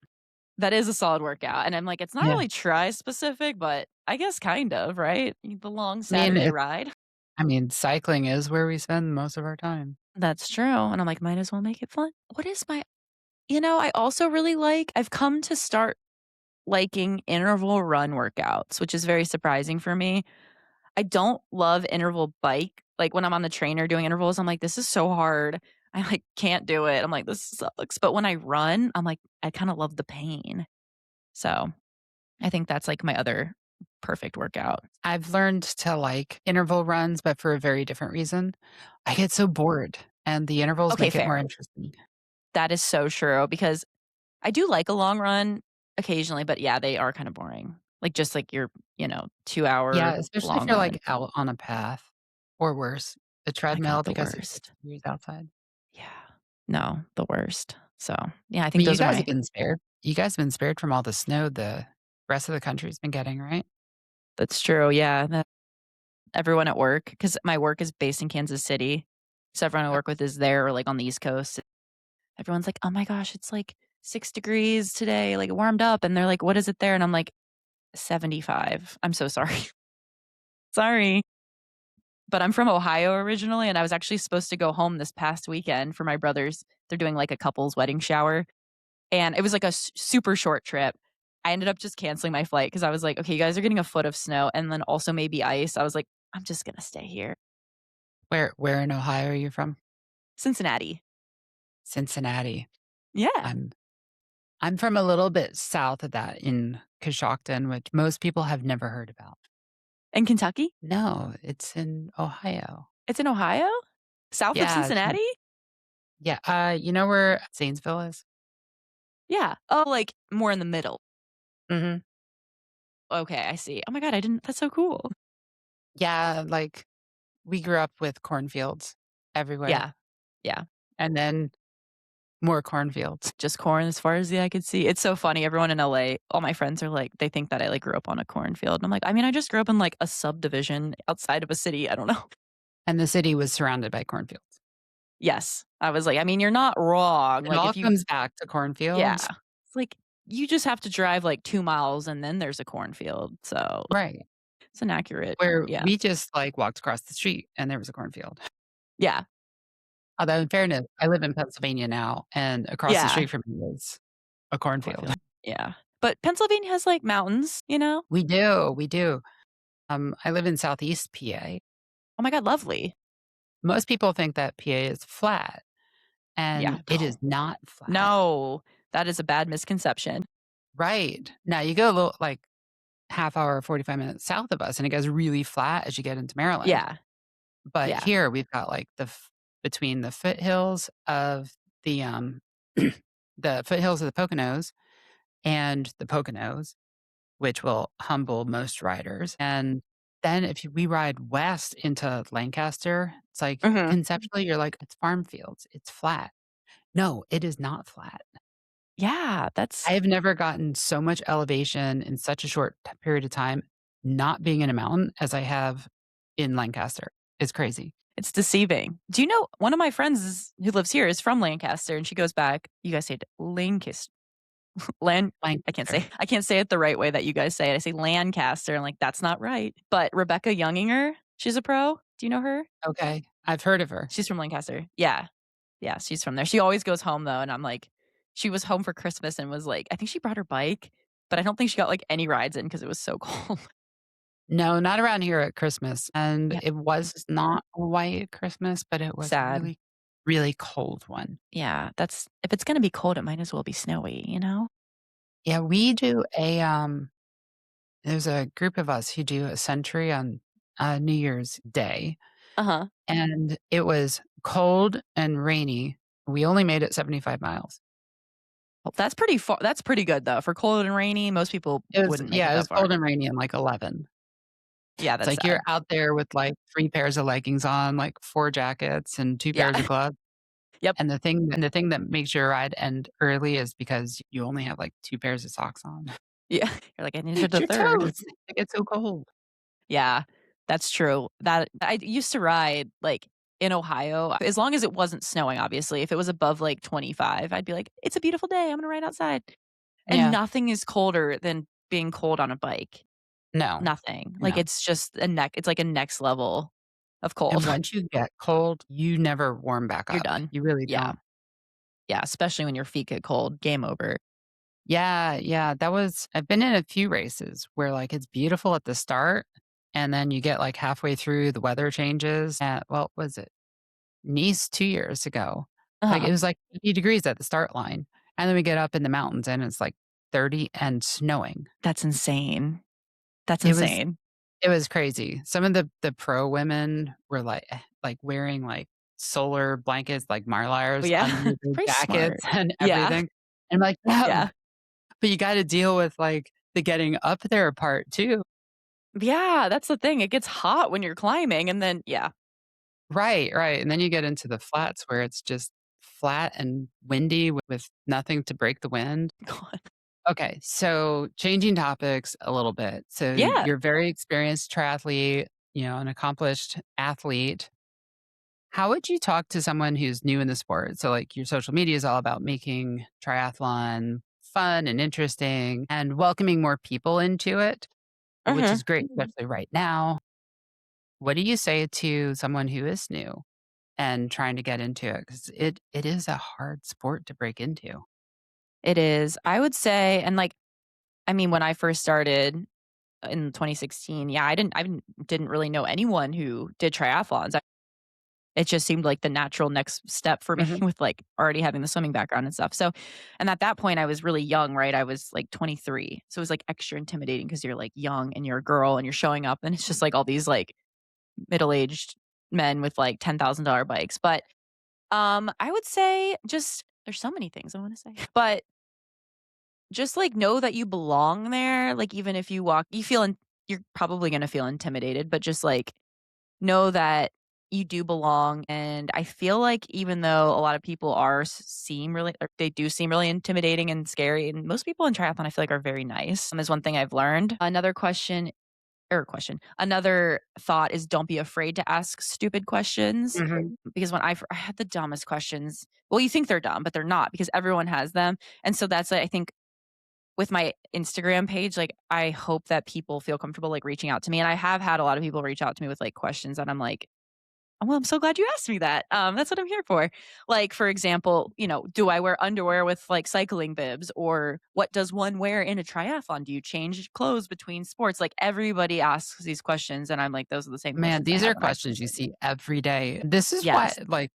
that is a solid workout, and I'm like, it's not Yeah. really tri specific, but I guess kind of, right? The long I mean, Saturday ride. cycling is where we spend most of our time. That's true, and I'm like, might as well make it fun. What is my I also really I've come to start liking interval run workouts, which is very surprising for me. I don't love interval bike. Like, when I'm on the trainer doing intervals, I'm like, "This is so hard." I, like, can't do it. I'm like, "This sucks." But when I run, I'm like, I kinda love the pain. So, I think that's, like, my other perfect workout. I've learned to like interval runs, but for a very different reason. I get so bored, and the intervals Okay, make it fair. more interesting. That is so true because I do like a long run occasionally, but yeah, they are kinda boring. Like, just like your, Yeah, 2-hour especially if long you're, run. like, out on a path or worse, a My treadmill god, the because it gets worst. weird outside. Yeah. No, the worst. So, yeah, I I think mean, you those are guys have my been spared. You guys have been spared from all the snow the rest of the country's been getting, right? that's true, yeah, that everyone at work, because my work is based in Kansas City. So everyone I Uh, work with is there or like on the East Coast. Everyone's like, "Oh my gosh, it's like 6 degrees today, like, it warmed up." And they're like, "What is it there?" And I'm like, "75." I'm so sorry. Sorry. But I'm from Ohio originally, and I was actually supposed to go home this past weekend for my brother's they're doing, like, a couple's wedding shower, and it was, like, a super short trip. I ended up just canceling my flight because I was like, "Okay, you guys are getting a foot of snow and then also maybe ice." I was like, "I'm just gonna stay here." where in Ohio are you from? Cincinnati. Cincinnati. Yeah. I'm I'm from a little bit south of that in Coshocton, which most people have never heard about. In Kentucky? No, it's in Ohio. It's in Ohio? South of Yeah, Cincinnati? yeah, you know where Zanesville is? Yeah. Oh, like, more in the middle. Mhm. Okay, I see. Oh my god, I didn't that's so cool. Yeah, like, we grew up with cornfields everywhere, Yeah. Yeah. and then more cornfields. Just corn as far as the eye could see. It's so funny, everyone in LA, all my friends are like they think that I, like, grew up on a cornfield, and I'm like, "I mean, I just grew up in, like, a subdivision outside of a city, I don't know." And the city was surrounded by cornfields. Yes. I was like, "I mean, you're not wrong." It Like, all if you comes back to yeah. cornfields. It's like, you just have to drive, like, 2 miles, and then there's a cornfield, so Right. it's inaccurate. Where Yeah. we just, like, walked across the street and there was a cornfield. Yeah. Although in fairness, I live in Pennsylvania now, and across the Yeah. street from me is a cornfield. Cornfield. Yeah. But Pennsylvania has, like, mountains, you know? We do, we do. I live in Southeast PA. Oh my god, lovely. Most people think that PA is flat, Yeah. and it is not flat. No. That is a bad misconception. Right. Now you go a little like half hour, 45 minutes south of us, and it goes really flat as you get into Maryland. Yeah. But Yeah. here we've got like between the foothills of the the foothills of the Poconos and the Poconos, which will humble most riders. And then we ride west into Lancaster, it's like Mhm. conceptually you're like, it's farm fields, it's flat. No, it is not flat. Yeah, I that's have never gotten so much elevation in such a short period of time, not being in a mountain as I have in Lancaster. It's crazy. it's deceiving. Do you know one of my friends who lives here is from Lancaster, and she goes back you guys say it Lancaster Lan Lancaster. I can't say it the right way that you guys say it. I say Lancaster, and, like, that's not right. But Rebecca Younginger, she's a pro. Do you know her? Okay. I've heard of her. She's from Lancaster. Yeah. Yeah, she's from there. She always goes home, though, and I'm like she was home for Christmas and was like I think she brought her bike, but I don't think she got, like, any rides in because it was so cold. No, not around here at Christmas, and Yeah. it was not a white Christmas, but it was a Sad. really, really cold one. Yeah, that's if it's gonna be cold, it might as well be snowy, you know? Yeah, we do there's a group of us who do a century on, New Year's Day, Uh-huh. and it was cold and rainy. We only made it 75 miles. Well, that's pretty good, though. For cold and rainy, most people wouldn't make it It that was far. cold and rainy and, like, 11. Yeah, It's that's like you're sad. out there with, like, 3 pairs of leggings on, like, 4 jackets and 2 Yeah. pairs of gloves, Yep. and the thing that makes your ride end early is because you only have, like, 2 pairs of socks on. Yeah. You're like, "I needed a Your 3rd." toes, they get so cold. Yeah, that's true. That I used to ride, like, in Ohio, as long as it wasn't snowing, obviously. If it was above, like, 25, I'd be like, "It's a beautiful day, I'm gonna ride outside." And Yeah. nothing is colder than being cold on a bike. No, Nothing. Like, no. it's just it's like a next level of And cold. once you get cold, you never warm back You're up. done. You really Yeah. don't. Yeah, especially when your feet get cold, game over. Yeah, yeah, I've been in a few races where, like, it's beautiful at the start, and then you get, like, halfway through, the weather changes at what was it? Nice 2 years ago. Like, Uh-huh. it was, like, 80 degrees at the start line, and then we get up in the mountains, and it's, like, 30 and snowing. That's insane. That's It was insane. it was crazy. Some of the pro women were, like, wearing, like, solar blankets, like But Marlies yeah, under their very smart. jackets and Yeah. everything. And I'm like, "Yeah, Yeah. but you gotta deal with, like, the getting up there part too." Yeah, that's the thing. It gets hot when you're climbing and then yeah. Right, right, and then you get into the flats where it's just flat and windy with nothing to break the wind. God. Okay, so changing topics a little bit. So Yeah. you're a very experienced triathlete, you know, an accomplished athlete. How would you talk to someone who's new in the sport? So, like, your social media is all about making triathlon fun and interesting and welcoming more people into it, which Mhm. is great, especially right now. What do you say to someone who is new and trying to get into it? Because it is a hard sport to break into. It is. I would say, and like, I mean, when I first started in 2016, yeah, I didn't really know anyone who did triathlons. It just seemed like the natural next step for me Mhm. with, like, already having the swimming background and stuff. So and at that point, I was really young, right? I was, like, 23. So it was, like, extra intimidating because 'cause you're, like, young and you're a girl and you're showing up, and it's just, like, all these, like, middle-aged men with, like, $10,000 bikes. But, I would say just there's so many things I wanna say. But just, like, know that you belong there, like, even if you feel you're probably gonna feel intimidated, but just, like, know that you do belong. And I feel like even though a lot of people seem really, or they do seem really intimidating and scary, and most people in triathlon I feel like are very nice. Is one thing I've learned. Another thought is don't be afraid to ask stupid questions, Mhm. because when I had the dumbest questions. Well, you think they're dumb, but they're not because everyone has them. And so that's, I think, with my Instagram page, like, I hope that people feel comfortable, like, reaching out to me. And I have had a lot of people reach out to me with, like, questions that I'm like, "Oh, well, I'm so glad you asked me that. That's what I'm here for." Like, for example, do I wear underwear with, like, cycling bibs? Or what does one wear in a triathlon? Do you change clothes between sports? Like, everybody asks these questions, and I'm like, those are the same Man, questions I these have are when I questions you see every day. This is why, Yes. like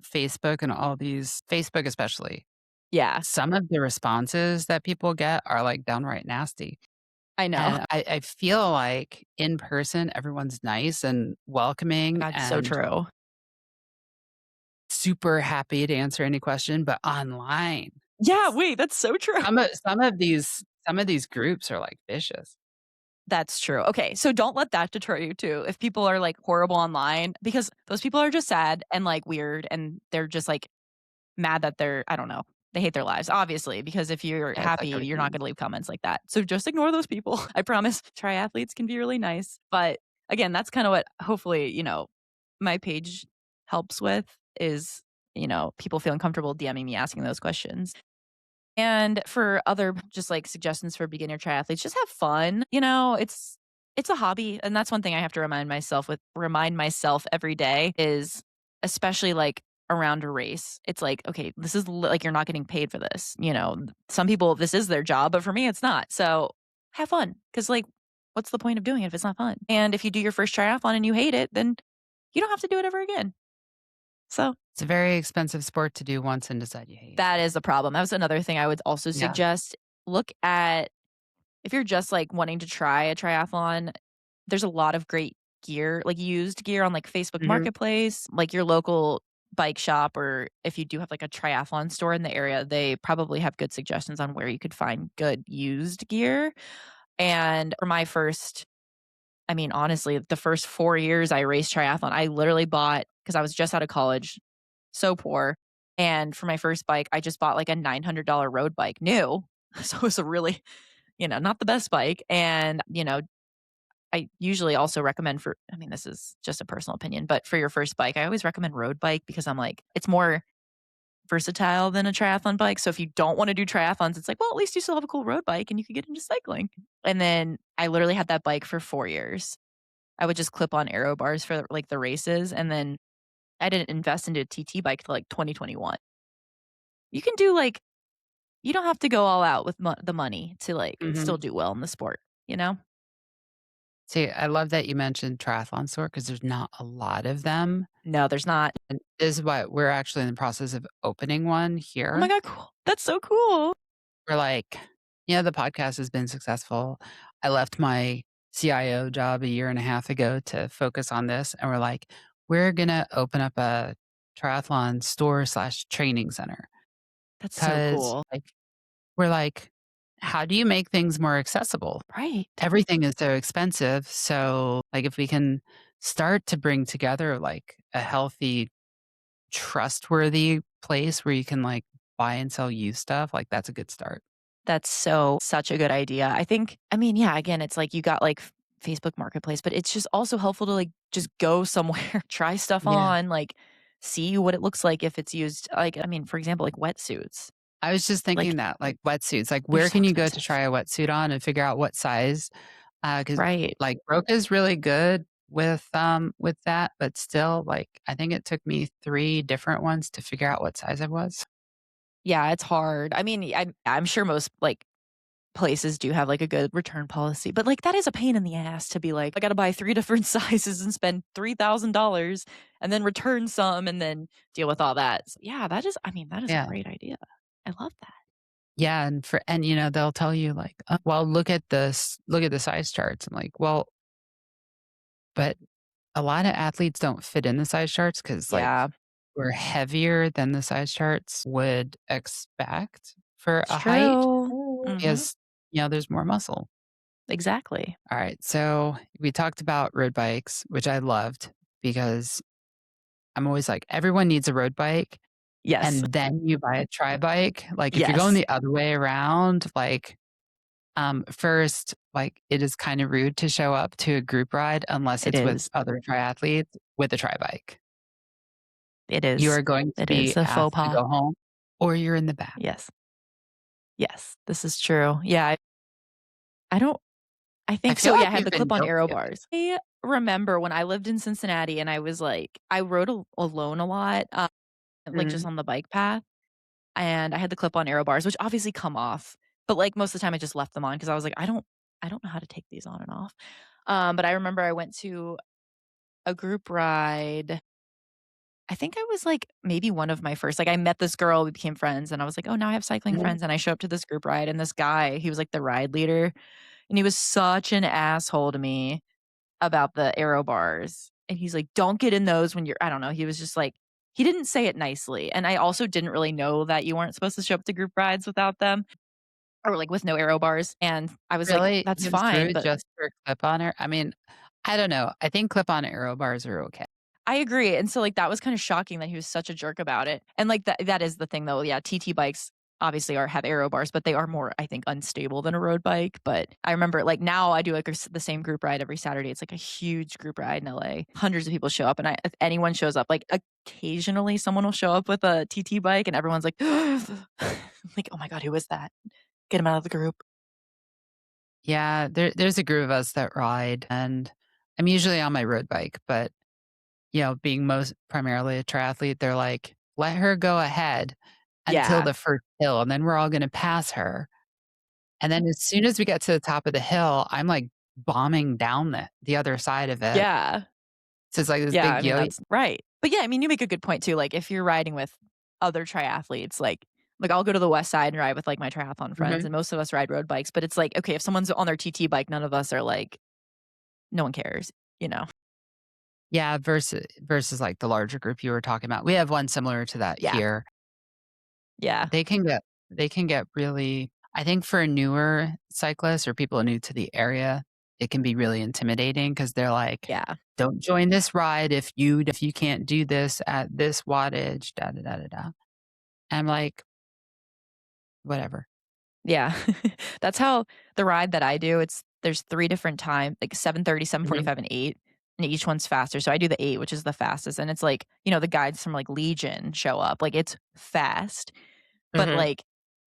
Facebook and all these Facebook especially, Yeah, some of the responses that people get are, like, downright nasty. I know. And I feel like in person, everyone's nice and welcoming God, so and true. super happy to answer any question, but online, Yeah, wait, that's so true. some of these groups are, like, vicious. That's true. Okay, so don't let that deter you too. If people are, like, horrible online, because those people are just sad and, like, weird, and they're just, like, mad that I don't know, they hate their lives, obviously, because if you're Yeah, it's happy, like you're everything not else. gonna leave comments like that. So just ignore those people. I promise. Triathletes can be really nice. But again, that's kinda what hopefully, my page helps with is, people feeling comfortable DMing me asking those questions. And for other just, like, suggestions for beginner triathletes, just have fun. It's a hobby, and that's one thing I have to remind myself every day is, especially, like, around a race. It's like, okay, this is like, you're not getting paid for this. Some people, this is their job, but for me it's not. So have fun, cuz, like, what's the point of doing it if it's not fun? And if you do your first triathlon and you hate it, then you don't have to do it ever again. So It's a very expensive sport to do once and decide you hate. that is the problem. That was another thing I would also Yeah. suggest. Look at If you're just, like, wanting to try a triathlon, there's a lot of great gear, like, used gear on, like, Facebook Mhm. Marketplace, like, your local bike shop, or if you do have, like, a triathlon store in the area, they probably have good suggestions on where you could find good used gear. And for my first I mean, honestly, the first 4 years I raced triathlon, I literally bought, because I was just out of college, so poor, and for my first bike, I just bought, like, a $900 road bike, new. So it was a really, not the best bike. And, I usually also recommend I mean, this is just a personal opinion, but for your first bike, I always recommend road bike because I'm like, it's more versatile than a triathlon bike. So if you don't want to do triathlons, it's like, well, at least you still have a cool road bike and you can get into cycling. And then I literally had that bike for 4 years. I would just clip on aero bars for, like, the races. And then I didn't invest into a TT bike till, like, 2021. You can do, like, you don't have to go all out with the money to, like, Mhm. still do well in the sport, you know? See, I love that you mentioned triathlon store because there's not a lot of them, No, there's not. and this is why we're actually in the process of opening one Oh my here. god, cool. That's so cool. We're like, yeah, the podcast has been successful. I left my CIO job a year and a half ago to focus on this, and we're like, we're gonna open up a triathlon store slash training center That's so because, cool. like, we're like, how do you make things more accessible? Right. Everything is so expensive. So, like, if we can start to bring together like a healthy, trustworthy place where you can like buy and sell used stuff, like that's a good start. That's such a good idea. I mean, yeah, again, it's like you got, like, Facebook Marketplace, but it's just also helpful to, like, just go somewhere, try stuff Yeah. on, like, see what it looks like if it's used, like, I mean, for example, like wetsuits. I was just Like, thinking that, like, wetsuits, like, they're where so can you go to expensive. try a wetsuit on and figure out what size? Because Right. like, Broke is really good with that, but still, like, I think it took me 3 different ones to figure out what size I was. Yeah, it's hard. I mean, I'm sure most, like, places do have, like, a good return policy, but, like, that is a pain in the ass to be like, "I gotta buy 3 different sizes and spend $3,000 and then return some and then deal with all that." So, yeah, that is a Yeah. great idea. I love that. Yeah, they'll tell you, like, well, look at the size charts." I'm like, "Well, but a lot of athletes don't fit in the size charts because like, Yeah, we're heavier than the size charts would expect for it's a height true. Mhm. because, there's more muscle." Exactly. Alright, so we talked about road bikes, which I loved because I'm always like, everyone needs a road bike, Yes. and then you buy a tri bike. Like, if you're going Yes. the other way around, like, first, like, it is kinda rude to show up to a group ride unless It it's with is. other triathletes with a tri bike. It You is. are going to It is be a faux asked to pas. go home or you're in the back. Yes. Yes. This is true. Yeah, I don't I I think so, feel yeah, like I had we've the been clip-on aero guilty of it. bars. I remember when I lived in Cincinnati and I rode alone a lot, like, just Mhm. on the bike path, and I had the clip-on aero bars, which obviously come off, but, like, most of the time I just left them on because I was like, I don't know how to take these on and off." But I remember I went to a group ride. I think I was, like, maybe one of my first, like, I met this girl, we became friends, and I was like, "Oh, now I have cycling Mhm. friends," and I show up to this group ride, and this guy, he was, like, the ride leader, and he was such an asshole to me about the aero bars, and he's like, "Don't get in those when you're," I don't know, he was just like, he didn't say it nicely, and I also didn't really know that you weren't supposed to show up to group rides without them or, like, with no aero bars, and I was like, Really? "That's He was fine," rude but just for clip-on I mean, I don't know. I think clip-on aero bars are okay. I agree, and so, like, that was kinda shocking that he was such a jerk about it, and, like, that is the thing, though, yeah, TT bikes obviously have aero bars, but they are more, I think, unstable than a road bike, but I remember, like, now I do, like, the same group ride every Saturday, it's, like, a huge group ride in LA, hundreds of people show up, and if anyone shows up, like, occasionally someone will show up with a TT bike, and everyone's like, like, "Oh my god, who is that? Get him out of the group." Yeah, there's a group of us that ride, and I'm usually on my road bike, but, being most primarily a triathlete, they're like, "Let her go ahead until Yeah. the first hill, and then we're all gonna pass her." And then as soon as we get to the top of the hill, I'm, like, bombing down the other side of it. Yeah. So it's like this Yeah, big I mean, yo. that's right. But yeah, I mean, you make a good point too. Like if you're riding with other triathletes, like I'll go to the west side and ride with like my triathlon friends, Mhm. and most of us ride road bikes, but it's like, okay, if someone's on their TT bike, none of us are like, no one cares, you know? Yeah, versus, like, the larger group you were talking about. We have one similar to that Yeah. here. Yeah. They can get really I think for newer cyclists or people new to the area, it can be really intimidating because 'cause they're like, Yeah. "Don't join this ride if you can't do this at this wattage, da da da da da." I'm like, "Whatever." Yeah. That's how the ride that I do, there's 3 different time, like 7:30, Mhm, 7:45, and 8, and each one's faster. So I do the 8, which is the fastest, and it's like, the guides from like Legion show up. Like it's fast. But, mhm. like,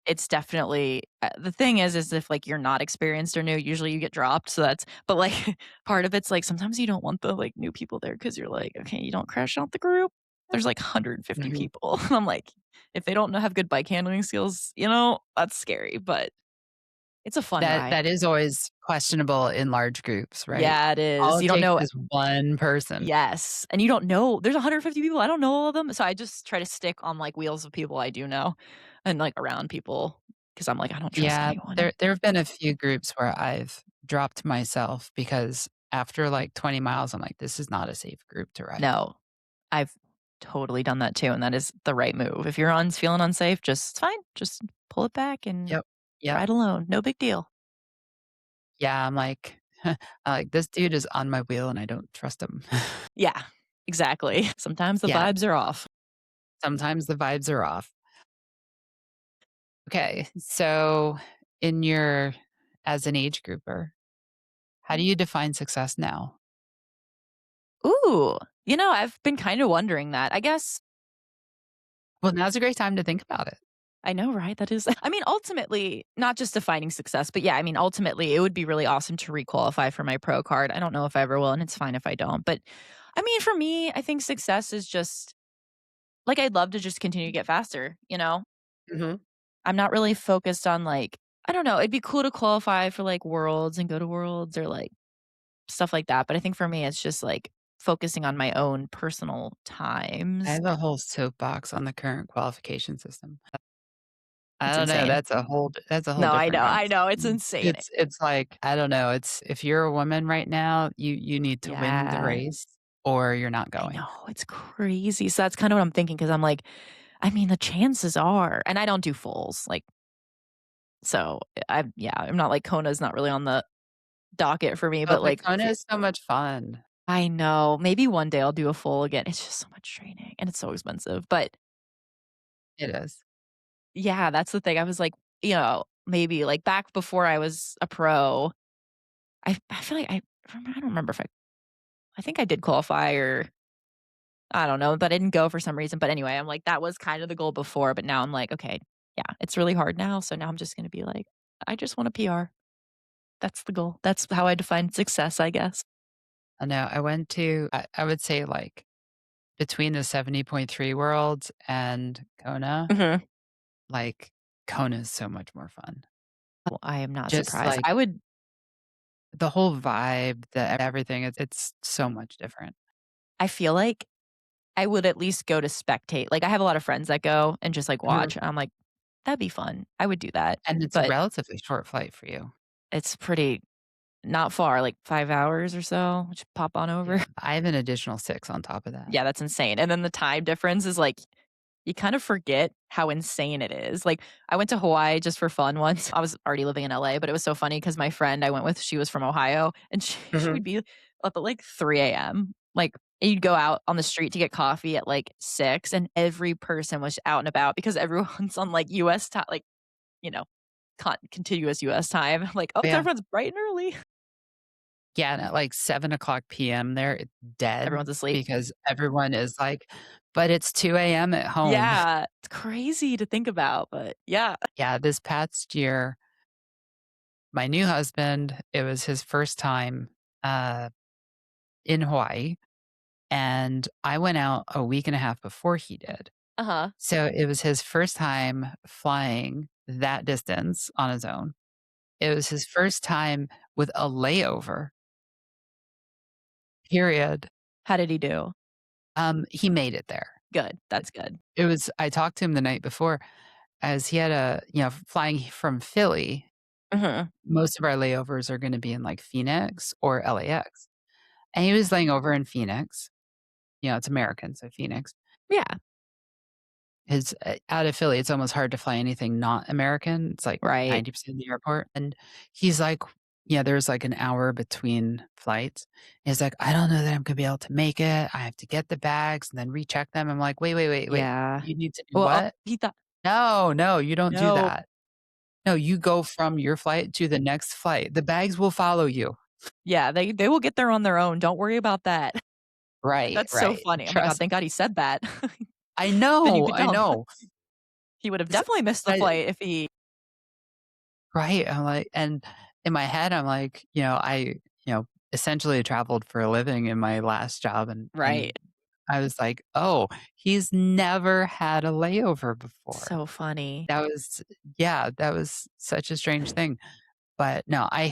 it's definitely the thing is if, like, you're not experienced or new, usually you get dropped, so but, like, part of it's, like, sometimes you don't want the, like, new people there because 'cause you're like, "Okay, you don't crash out the group." There's, like, 150 Mhm. people. I'm like, if they don't have good bike handling skills, that's scary, but it's a fun That ride. that is always questionable in large groups, right? Yeah, it All is. it You don't takes know. is one person. Yes, and you don't know there's 150 people, I don't know all of them, so I just try to stick on, like, wheels of people I do know and, like, around people because 'cause I'm like, "I don't trust Yeah, anyone." there have been a few groups where I've dropped myself because after, like, 20 miles, I'm like, "This is not a safe group to ride with." No, I've totally done that too, and that is the right move. If you're feeling unsafe, just it's fine, just pull it back and Yep. Yep. ride alone, no big deal. Yeah, I'm like "This dude is on my wheel, and I don't trust him." Yeah, exactly. Sometimes the Yeah, vibes are off. sometimes the vibes are off. Okay, so in your as an age grouper, How do you define success now? Ooh, I've been kind of wondering that. I guess Well, now's a great time to think about it. I know, right? That is I mean, ultimately, not just defining success, but yeah, I mean, ultimately, it would be really awesome to requalify for my pro card. I don't know if I ever will, and it's fine if I don't. But I mean, for me, I think success is just like I'd love to just continue to get faster. Mhm. I'm not really focused on like I don't know, it'd be cool to qualify for like worlds and go to worlds or like stuff like that. But I think for me, it's just like focusing on my own personal I times. have a whole soapbox on the current qualification system. I It's don't know, insane. that's a whole No, I different know, I know, it's conversation. insane. It's like, I don't know, it's if you're a woman right now, you need to win the Yeah. race or you're not I going. know, it's crazy. So that's kinda what I'm thinking because 'cause I'm like, I mean, the chances are and I don't do fulls, like, so I'm not like Kona's not really on the docket for me, Oh, but, but like, Kona is so much fun. I know, maybe one day I'll do a full again. It's just so much training, and it's so expensive, but It is. yeah, that's the thing. I was like, maybe, like, back before I was a pro, I feel like I don't remember if I think I did qualify or I don't know, but I didn't go for some reason. But anyway, I'm like, that was kind of the goal before, but now I'm like, okay, yeah, it's really hard now. So now I'm just gonna be like, I just want a PR. That's the goal. That's how I define success, I guess. I know, I would say, like, between the 70.3 worlds and Kona, Mhm. like, Kona is so much more fun. Well, I am not Just, surprised. like, the whole vibe, the everything, it's so much different. I feel like I would at least go to spectate. Like I have a lot of friends that go and just like Mhm. watch. And I'm like, that'd be fun. I would do that. And it's a But relatively short flight for you. it's pretty not far, like 5 hours or so. Just pop on over. Yeah. I have an additional 6 on top of that. Yeah, that's insane. And then the time difference is like you kind of forget how insane it is. Like, I went to Hawaii just for fun once. I was already living in LA, but it was so funny because my friend I went with, she was from Ohio, and she Mhm. would be up at like 3 AM. Like, you'd go out on the street to get coffee at like 6, and every person was out and about because everyone's on like US time, like, you know, contiguous US time. Like, oh, Yeah. everyone's bright and early. Yeah, and at, like, 7 o'clock PM there, it's dead Everyone's asleep. because everyone is like, "But it's 2 AM at home." Yeah. It's crazy to think about, but yeah. Yeah, this past year, my new husband, it was his first time, uh, in Hawaii, and I went out a week and a half before he did. Uh huh. So, it was his first time flying that distance on his own. It was his first time with a layover, period. How did he do? He made it there. Good. That's good. I talked to him the night before as he had flying from Philly, Mhm. most of our layovers are gonna be in, like, Phoenix or LAX, and he was laying over in Phoenix. It's American, so Phoenix. Yeah. Out of Philly, it's almost hard to fly anything not American. It's like Right. 90% of the airport, and he's like, yeah, there's, like, an hour between flights. He's like, "I don't know that I'm gonna be able to make it. I have to get the bags and then recheck them." I'm like, "Wait, wait, wait, wait. Yeah. You need to do Well, what?" he thought "No, no, you don't do no. that. No, you go from your flight to the next flight. The bags will follow you." Yeah, they will get there on their own, don't worry about that. Right, That's so right. funny. Oh my god, Trust thank god he said that. I Then you know, could I tell him. know. He would have S definitely missed the I flight if he Right, I'm like and in my head, I'm like, essentially traveled for a living in my last job, and right. I was like, "Oh, he's never had a layover before." So funny. That was yeah, that was such a strange thing, but no, I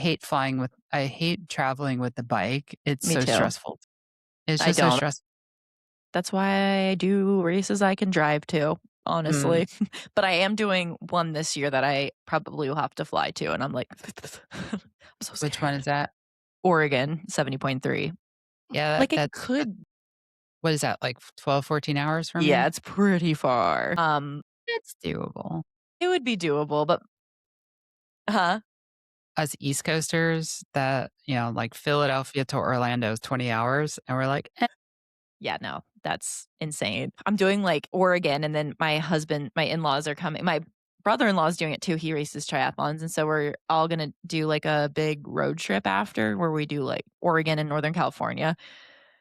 hate traveling with the bike. It's Me so too. stressful. It's I just so don't. stressful. That's why I do races I can drive to, Mm, honestly. But I am doing one this year that I probably will have to fly to, and I'm like, I'm so which scared. one is that? Oregon, 70.3. Yeah, Like, it that's could what is that, like 12, 14 hours from yeah, me? it's pretty far. It's doable. It would be doable, but huh? Us East Coasters like Philadelphia to Orlando is 20 hours, and we're like, "Eh." Yeah, no, that's insane. I'm doing, like, Oregon, and then my in-laws are coming my brother-in-law is doing it too. He races triathlons, and so we're all gonna do, like, a big road trip after where we do, like, Oregon and Northern California,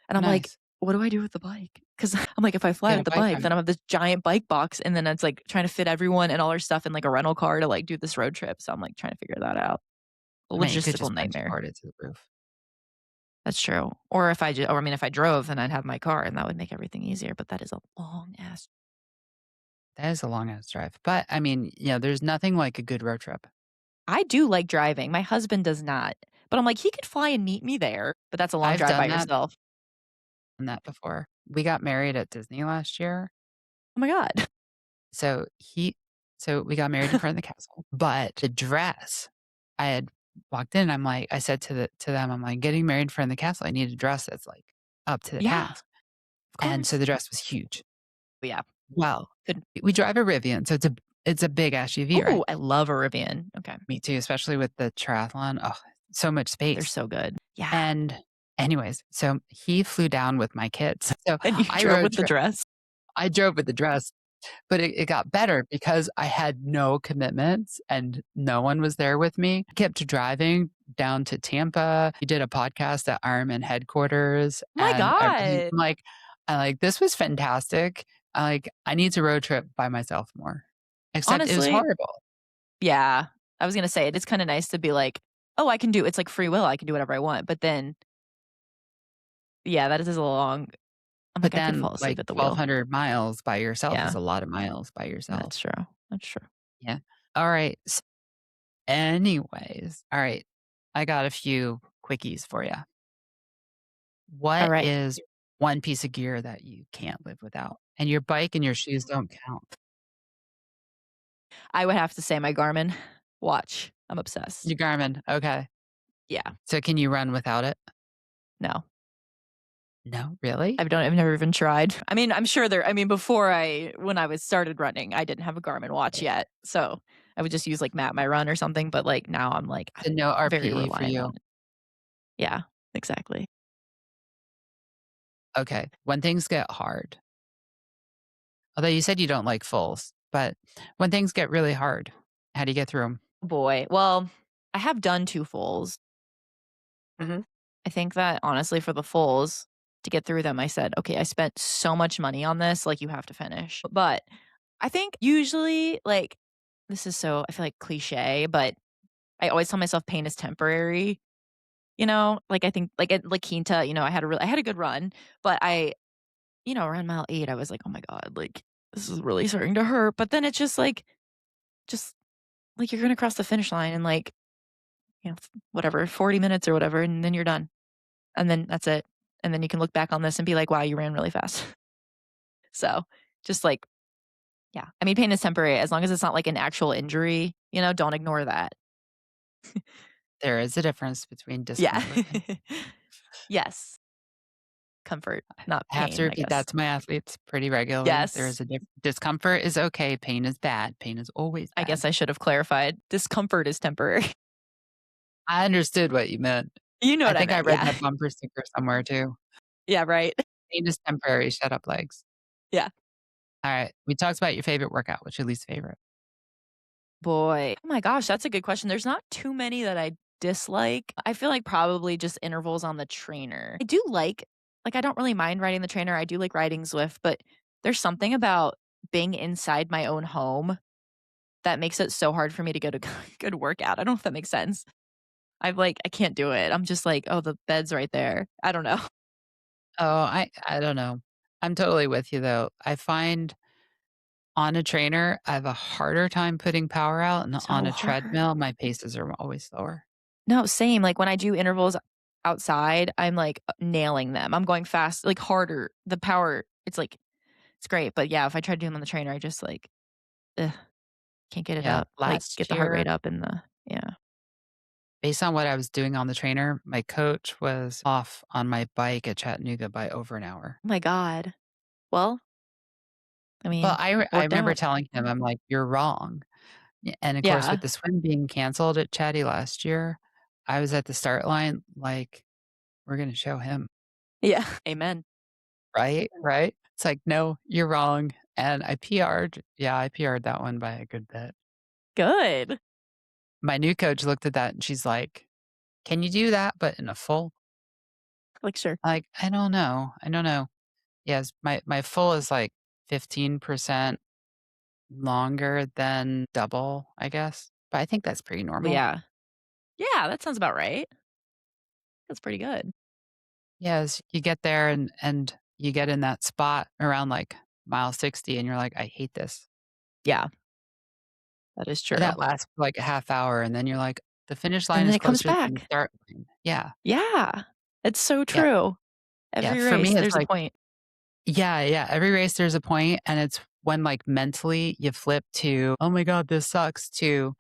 and I'm like, Nice. "What do I do with the bike?" Because 'Cause I'm like, "If I fly Get a with the bike bike, ride. then I have this giant bike box, and then it's, like, trying to fit everyone and all our stuff in, like, a rental car to, like, do this road trip." So I'm, like, trying to figure that out. A I mean, you could logistical just nightmare. Benchboard it to the roof. That's true. Or if I or I mean, if I drove, then I'd have my car, and that would make everything easier, but that is a long ass. That is a long ass drive. But I mean, there's nothing like a good road trip. I do like driving, my husband does not, but I'm like, "He could fly and meet me there," but that's a long I've drive by yourself. done that before. We got married at Disney last year. Oh my god. So he so we got married in front of the castle, but the dress, I had walked in, I said to them, I'm like, "Getting married in front of the castle, I need a dress that's, like, up to the Yeah, task." of And so course. the dress was huge. But yeah, Well, good. we drive a Rivian, so it's a big SUV, Oh, right? I love a Rivian. Okay, Me too, especially with the triathlon. Oh, so much they're space. so good. Yeah, And anyways, so he flew down with my kids. So and you I drove road with the trip dress? I drove with the dress, but it got better because I had no commitments and no one was there with me. I kept driving down to Tampa. We did a podcast at Ironman headquarters Oh my and everything. god. This was fantastic. I need to road trip by myself more. Except it was Honestly, horrible. yeah, I was gonna say, it is kinda nice to be like, "Oh, I can do" it's like free will, I can do whatever I want, but then yeah, that is a long I'm But like, I could then fall asleep like at the wheel. 1,200 miles by yourself is Yeah, a lot of miles by yourself. that's true, that's true. Yeah. All right. Anyways, all right. I got a few quickies for you. What Alright. is one piece of gear that you can't live without? And your bike and your shoes don't count. I would have to say my Garmin watch. I'm obsessed. Your Garmin. Okay. Yeah. So can you run without it? No. No, really? I've never even tried. I mean, I'm sure there I mean, before I when I was started running, I didn't have a Garmin watch yet, so I would just use, like, Map My Run or something, but, like, now I'm So no very RPE for reliant on you. it. Yeah, exactly. Okay. When things get hard, although you said you don't like fulls, but when things get really hard, how do you get through them? Boy, well, I have done 2 fulls. Mhm. I think that honestly for the fulls, to get through them, I said, "Okay, I spent so much money on this, like, you have to finish." But I think usually, like this is so I feel like cliche, but I always tell myself pain is temporary, you know? Like, I think like, at La Quinta, I had a good run, but around mile 8, I was like, "Oh my god, like, this is really starting to hurt." But then it's just, like, you're gonna cross the finish line in, like, whatever, 40 minutes or whatever, and then you're done. And then that's it. And then you can look back on this and be like, "Wow, you ran really fast." So, just like yeah. I mean, pain is temporary as long as it's not like an actual injury, don't ignore that. There is a difference between Yeah. discomfort and Yes. Comfort, not I have to pain, I repeat that guess. to my athletes pretty regularly. There Yes. is a discomfort is okay, pain is bad. Pain is always I guess bad. I should have clarified. Discomfort is temporary. I understood what you meant. You know I what I think I meant, read yeah. that bumper sticker somewhere too. Yeah, right. Pain is temporary, shut up legs. Yeah. All right, we talked about your favorite workout. What's your least favorite? Boy. Oh my gosh, that's a good question. There's not too many that I dislike. I feel like probably just intervals on the trainer. I do I don't really mind riding the trainer. I do like riding Zwift, but there's something about being inside my own home that makes it so hard for me to get a good workout. I don't know if that makes sense. I can't do it. I'm just like, "Oh, the bed's right there." I don't know. Oh, I don't know. I'm totally with you though. I find on a trainer, I have a harder time putting power out, and on So a hard. treadmill, my paces are always slower. No, same. Like when I do intervals outside, I'm like nailing them. I'm going fast, like harder. The power, it's great. But yeah, if I try to do them on the trainer, I just ugh, can't get it Yeah, up. Like get last the heart year, rate up and yeah. based on what I was doing on the trainer, my coach was off on my bike at Chattanooga by over an hour. Oh my God. Well, I Well, mean, I worked remember out. telling him, I'm like, "You're wrong." And of course, with Yeah. the swim being canceled at Chatty last year, I was at the start line like, "We're gonna show him." Yeah. Amen. Right? Right? It's like, "No, you're wrong." And I PR'd. Yeah, I PR'd that one by a good bit. Good. My new coach looked at that and she's like, "Can you do that, but in a full?" Like, sure. Like, I don't know. I don't know. Yes, my full is like 15% longer than double, I guess. But I think that's pretty Well, normal. yeah. Yeah, that sounds about right. That's pretty good. Yes, you get there and you get in that spot around like mile 60 and you're like, "I hate this." Yeah, that is true. That lasts for like a half hour and then you're like, "The finish line And then is it comes closer than the back. start line." Yeah. Yeah. It's so Yeah. true. Yeah. Every For race, me, it's there's a like, point. yeah, yeah. Every race there's a point and it's when like mentally you flip to, "Oh my God, this sucks," to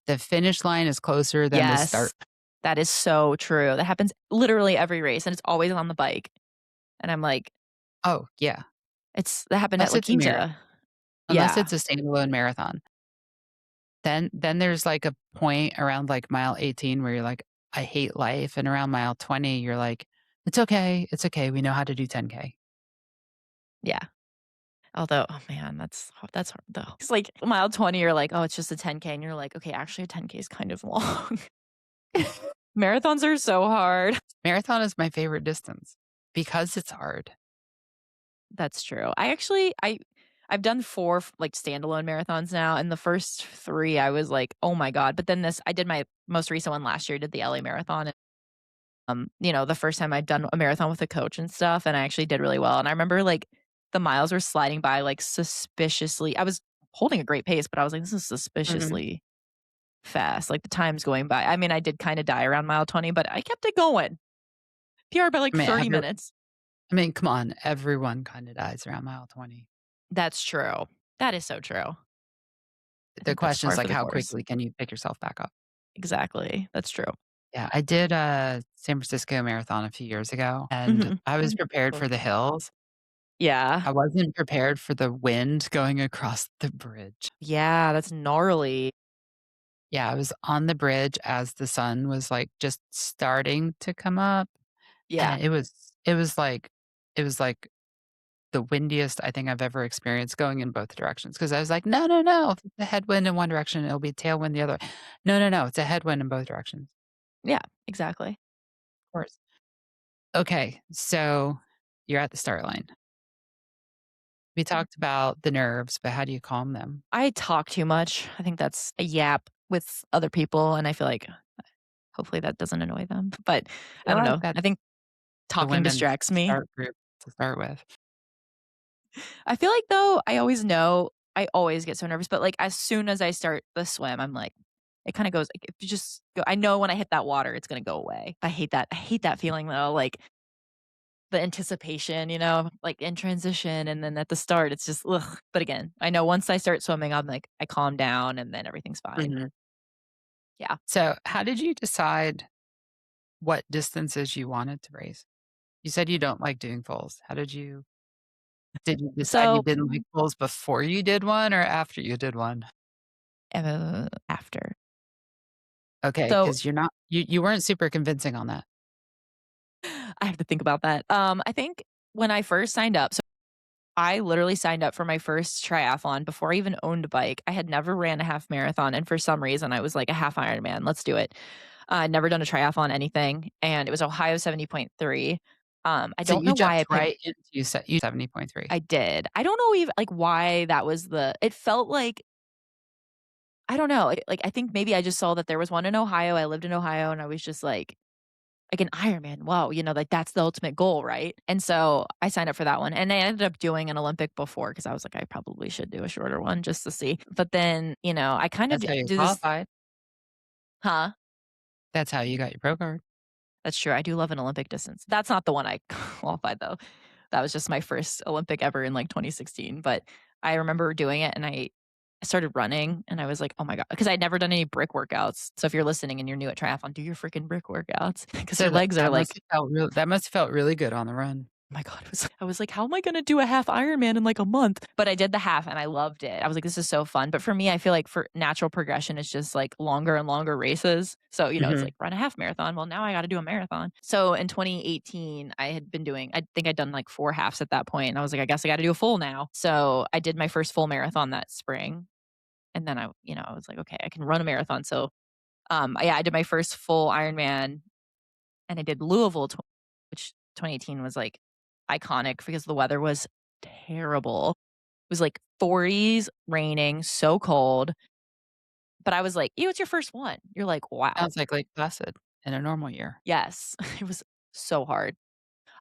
the finish line is closer than the start. Yes. That is so true. That happens literally every race, and it's always on the bike. And I'm like, Oh, yeah. that happened at Unless La it's a marathon. Quinta. Unless Yeah. it's a standalone marathon. Then there's, like, a point around, like, mile 18 where you're like, "I hate life," and around mile 20, you're like, it's okay, we know how to do 10K." Yeah. Although, oh man, that's hard though. It's like mile 20, you're like, oh, it's just a 10K. And you're like, okay, actually a 10K is kind of long. Marathons are so hard. Marathon is my favorite distance because it's hard. That's true. I've done 4 like standalone marathons now, and the first 3 I was like, "Oh my god." But then this I did my most recent one last year, did the LA marathon. And, the first time I'd done a marathon with a coach and stuff, and I actually did really well. And I remember like the miles were sliding by like suspiciously. I was holding a great pace, but I was like, this is Mhm. suspiciously fast. Like the time's going by. I mean, I did kind of die around mile 20, but I kept it going. PR by like I mean, 30 minutes. come on, everyone kinda dies around mile 20. That's true. That is so true. I The think that's question is, par for like, the how course. quickly can you pick yourself back up? Exactly. That's true. Yeah, I did a San Francisco marathon a few years ago, and Mhm. I was prepared for the hills. Yeah. I wasn't prepared for the wind going across the bridge. Yeah, that's gnarly. Yeah, I was on the bridge as the sun was, like, just starting to come up, Yeah. and it was like the windiest I think I've ever experienced going in both directions. Because I was like, "No, no, no, if it's a headwind in one direction, it'll be a tailwind the other way." No, no, no, it's a headwind in both directions, Yeah, exactly. of course. Okay, so you're at the start line. We talked about the nerves, but how do you calm them? I talk too much. I think that's a yap with other people, and I feel like hopefully that doesn't annoy them, but I I feel don't like know. I that's think the talking women's distracts me. start group to start with. I feel like though, I always get so nervous, but like as soon as I start the swim, I'm like it kind of goes like if you just go, I know when I hit that water, it's gonna go away. I hate that. I hate that feeling though. Like the anticipation, like in transition and then at the start, it's just ugh. But again, I know once I start swimming, I'm like, I calm down and then everything's fine. Mhm. Yeah. So, how did you decide what distances you wanted to race? You said you don't like doing fulls. Did you decide you So didn't like fulls before you did one or after you did one? after. Okay, So because you weren't super convincing on that. I have to think about that. I think when I first signed up, so I literally signed up for my first triathlon before I even owned a bike. I had never ran a half marathon, and for some reason, I was like a half Ironman. Let's do it. I'd never done a triathlon, anything, and it was Ohio 70.3. I So don't you know why I jumped picked. right into set you 70.3. I did. I don't know even like why that was the. It felt like I don't know. Like I think maybe I just saw that there was one in Ohio. I lived in Ohio, and I was just like an Ironman, wow, like that's the ultimate goal, right? And so I signed up for that one and I ended up doing an Olympic before because I was like, I probably should do a shorter one just to see. But then, I kind of That's how you do this, qualified. huh? That's how you got your pro card. That's true. I do love an Olympic distance. That's not the one I qualified though. That was just my first Olympic ever in like 2016. But I remember doing it and I started running and I was like, oh my God, because I'd never done any brick workouts. So if you're listening and you're new at triathlon, do your freaking brick workouts because So your legs are like that must have felt really good on the run. my God, I was like, how am I gonna do a half Ironman in like a month? But I did the half and I loved it. I was like, this is so fun. But for me, I feel like for natural progression, it's just like longer and longer races. So, it's Mhm. like run a half marathon. Well, now I got to do a marathon. So in 2018, I think I'd done like 4 halves at that point, and I was like, I guess I got to do a full now. So I did my first full marathon that spring. And then I was like, okay, I can run a marathon. So, yeah, I did my first full Ironman and I did Louisville, which 2018 was like iconic because the weather was terrible. It was like 40s, raining, so cold. But I was like, it's your first one. You're like, wow. Sounds like Lake Placid in a normal year. Yes. It was so hard.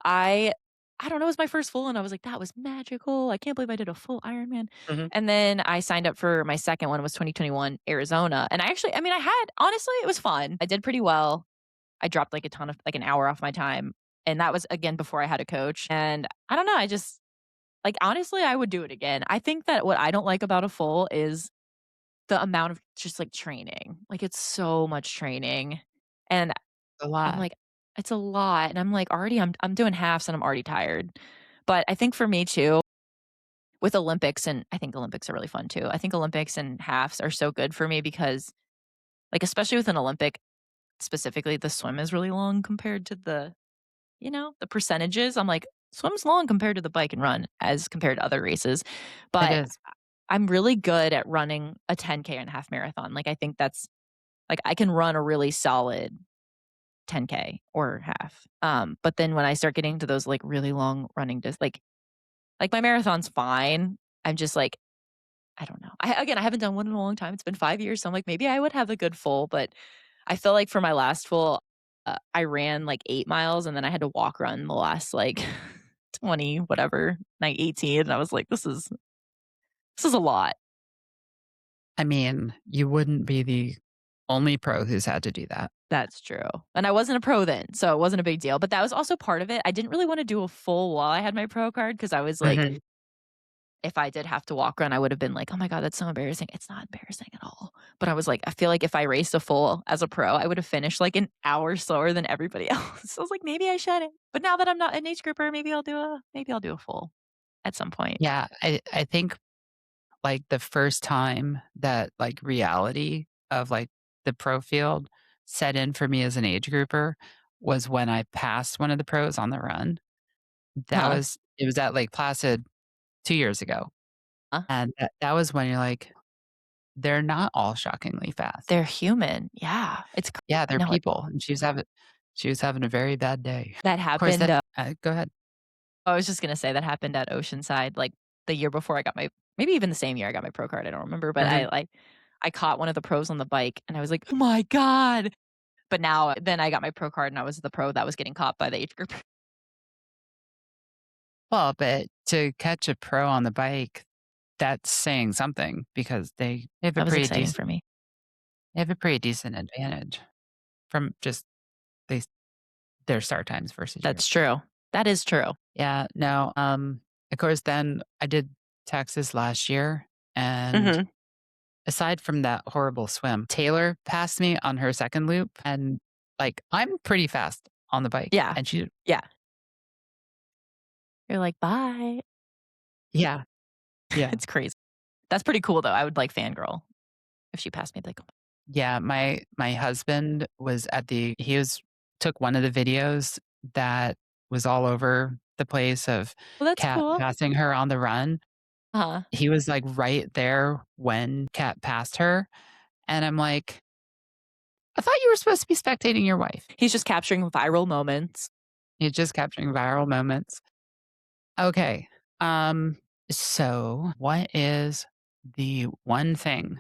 I I don't know, it was my first full and I was like, "That was magical. I can't believe I did a full Ironman." Mhm. And then I signed up for my second one was 2021 Arizona. And I had honestly, it was fun. I did pretty well. I dropped like a ton of like an hour off my time. And that was again before I had a coach. And I don't know, I just like honestly, I would do it again. I think that what I don't like about a full is the amount of just like training. Like it's so much training. And A I'm lot. like, it's a lot, and I'm like, already I'm doing halves and I'm already tired. But I think for me too, with Olympics and I think Olympics are really fun too. I think Olympics and halves are so good for me because, like, especially with an Olympic, specifically, the swim is really long compared to the percentages. I'm like, swim's long compared to the bike and run as compared to other races. It But is. I'm really good at running a 10K and a half marathon. Like, I think that's like I can run a really solid 10K or half. But then when I start getting to those like really long running like my marathon's fine. I'm just like, I don't know. I haven't done one in a long time. It's been 5 years. So I'm like, maybe I would have a good full, but I feel like for my last full, I ran like 8 miles and then I had to walk run the last like 20, whatever, like 18. And I was like, this is a lot. I mean, you wouldn't be the only pro who's had to do that. That's true. And I wasn't a pro then, so it wasn't a big deal. But that was also part of it. I didn't really want to do a full while I had my pro card because I was like, Mhm. if I did have to walk run, I would have been like, "Oh my god, that's so embarrassing." It's not embarrassing at all. But I was like, I feel like if I raced a full as a pro, I would have finished like an hour slower than everybody else. So I was like, maybe I shouldn't. But now that I'm not an age grouper, maybe I'll do a full at some point. Yeah, I think, like, the first time that, like, reality of, like, the pro field set in for me as an age grouper was when I passed one of the pros on the run. Huh? It was at Lake Placid 2 years ago, Huh? and that was when you're like, "They're not all shockingly fast." They're human. Yeah. Yeah, they're No, people, and she was having a very bad day. that Of course, happened. that go ahead. I was just gonna say that happened at Oceanside, like, the year before I got my maybe even the same year I got my pro card, I don't remember, but Mhm. I caught one of the pros on the bike, and I was like, "Oh my god." But now then I got my pro card, and I was the pro that was getting caught by the age group. Well, but to catch a pro on the bike, that's saying something because That was exciting for me. they have a pretty decent advantage from just they their start times versus you. That's true. That is true. Yeah, no, of course, then I did Texas last year, and Mhm. aside from that horrible swim, Taylor passed me on her second loop, and, like, I'm pretty fast on the bike, Yeah. and she Yeah. You're like, "Bye." yeah, yeah. It's crazy. That's pretty cool, though. I would, like, fangirl if she passed me, I'd be like, "Oh." Yeah, my husband was at the he was took one of the videos that was all over the place of Well, that's Kat cool. passing her on the run. Uh-huh. He was, like, right there when Kat passed her, and I'm like, "I thought you were supposed to be spectating your wife." He's just capturing viral moments. He's just capturing viral moments. Okay, um, so what is the one thing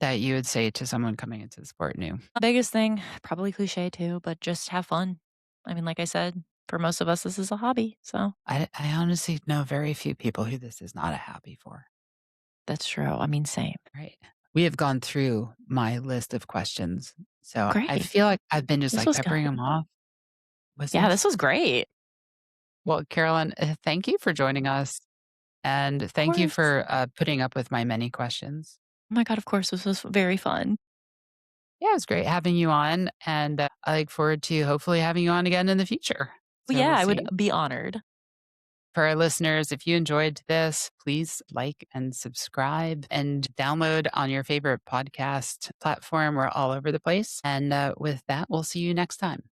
that you would say to someone coming into the sport new? The biggest thing, probably cliche too, but just have fun. I mean, like I said, for most of us, this is a hobby, so I honestly know very few people who this is not a hobby for. that's true. I mean, same. Right. We have gone through my list of questions, so I Great. feel like I've been just, This like, was good. peppering them off with Yeah, some this was great. well, Carolyn, thank you for joining us, and Of thank you course. for, putting up with my many questions. Oh my god, of course, this was very fun. Yeah, it was great having you on, and, I look forward to hopefully having you on again in the future. Well, So yeah, we'll I would see. be honored. For our listeners, if you enjoyed this, please like and subscribe and download on your favorite podcast platform. We're all over the place. And with that, we'll see you next time.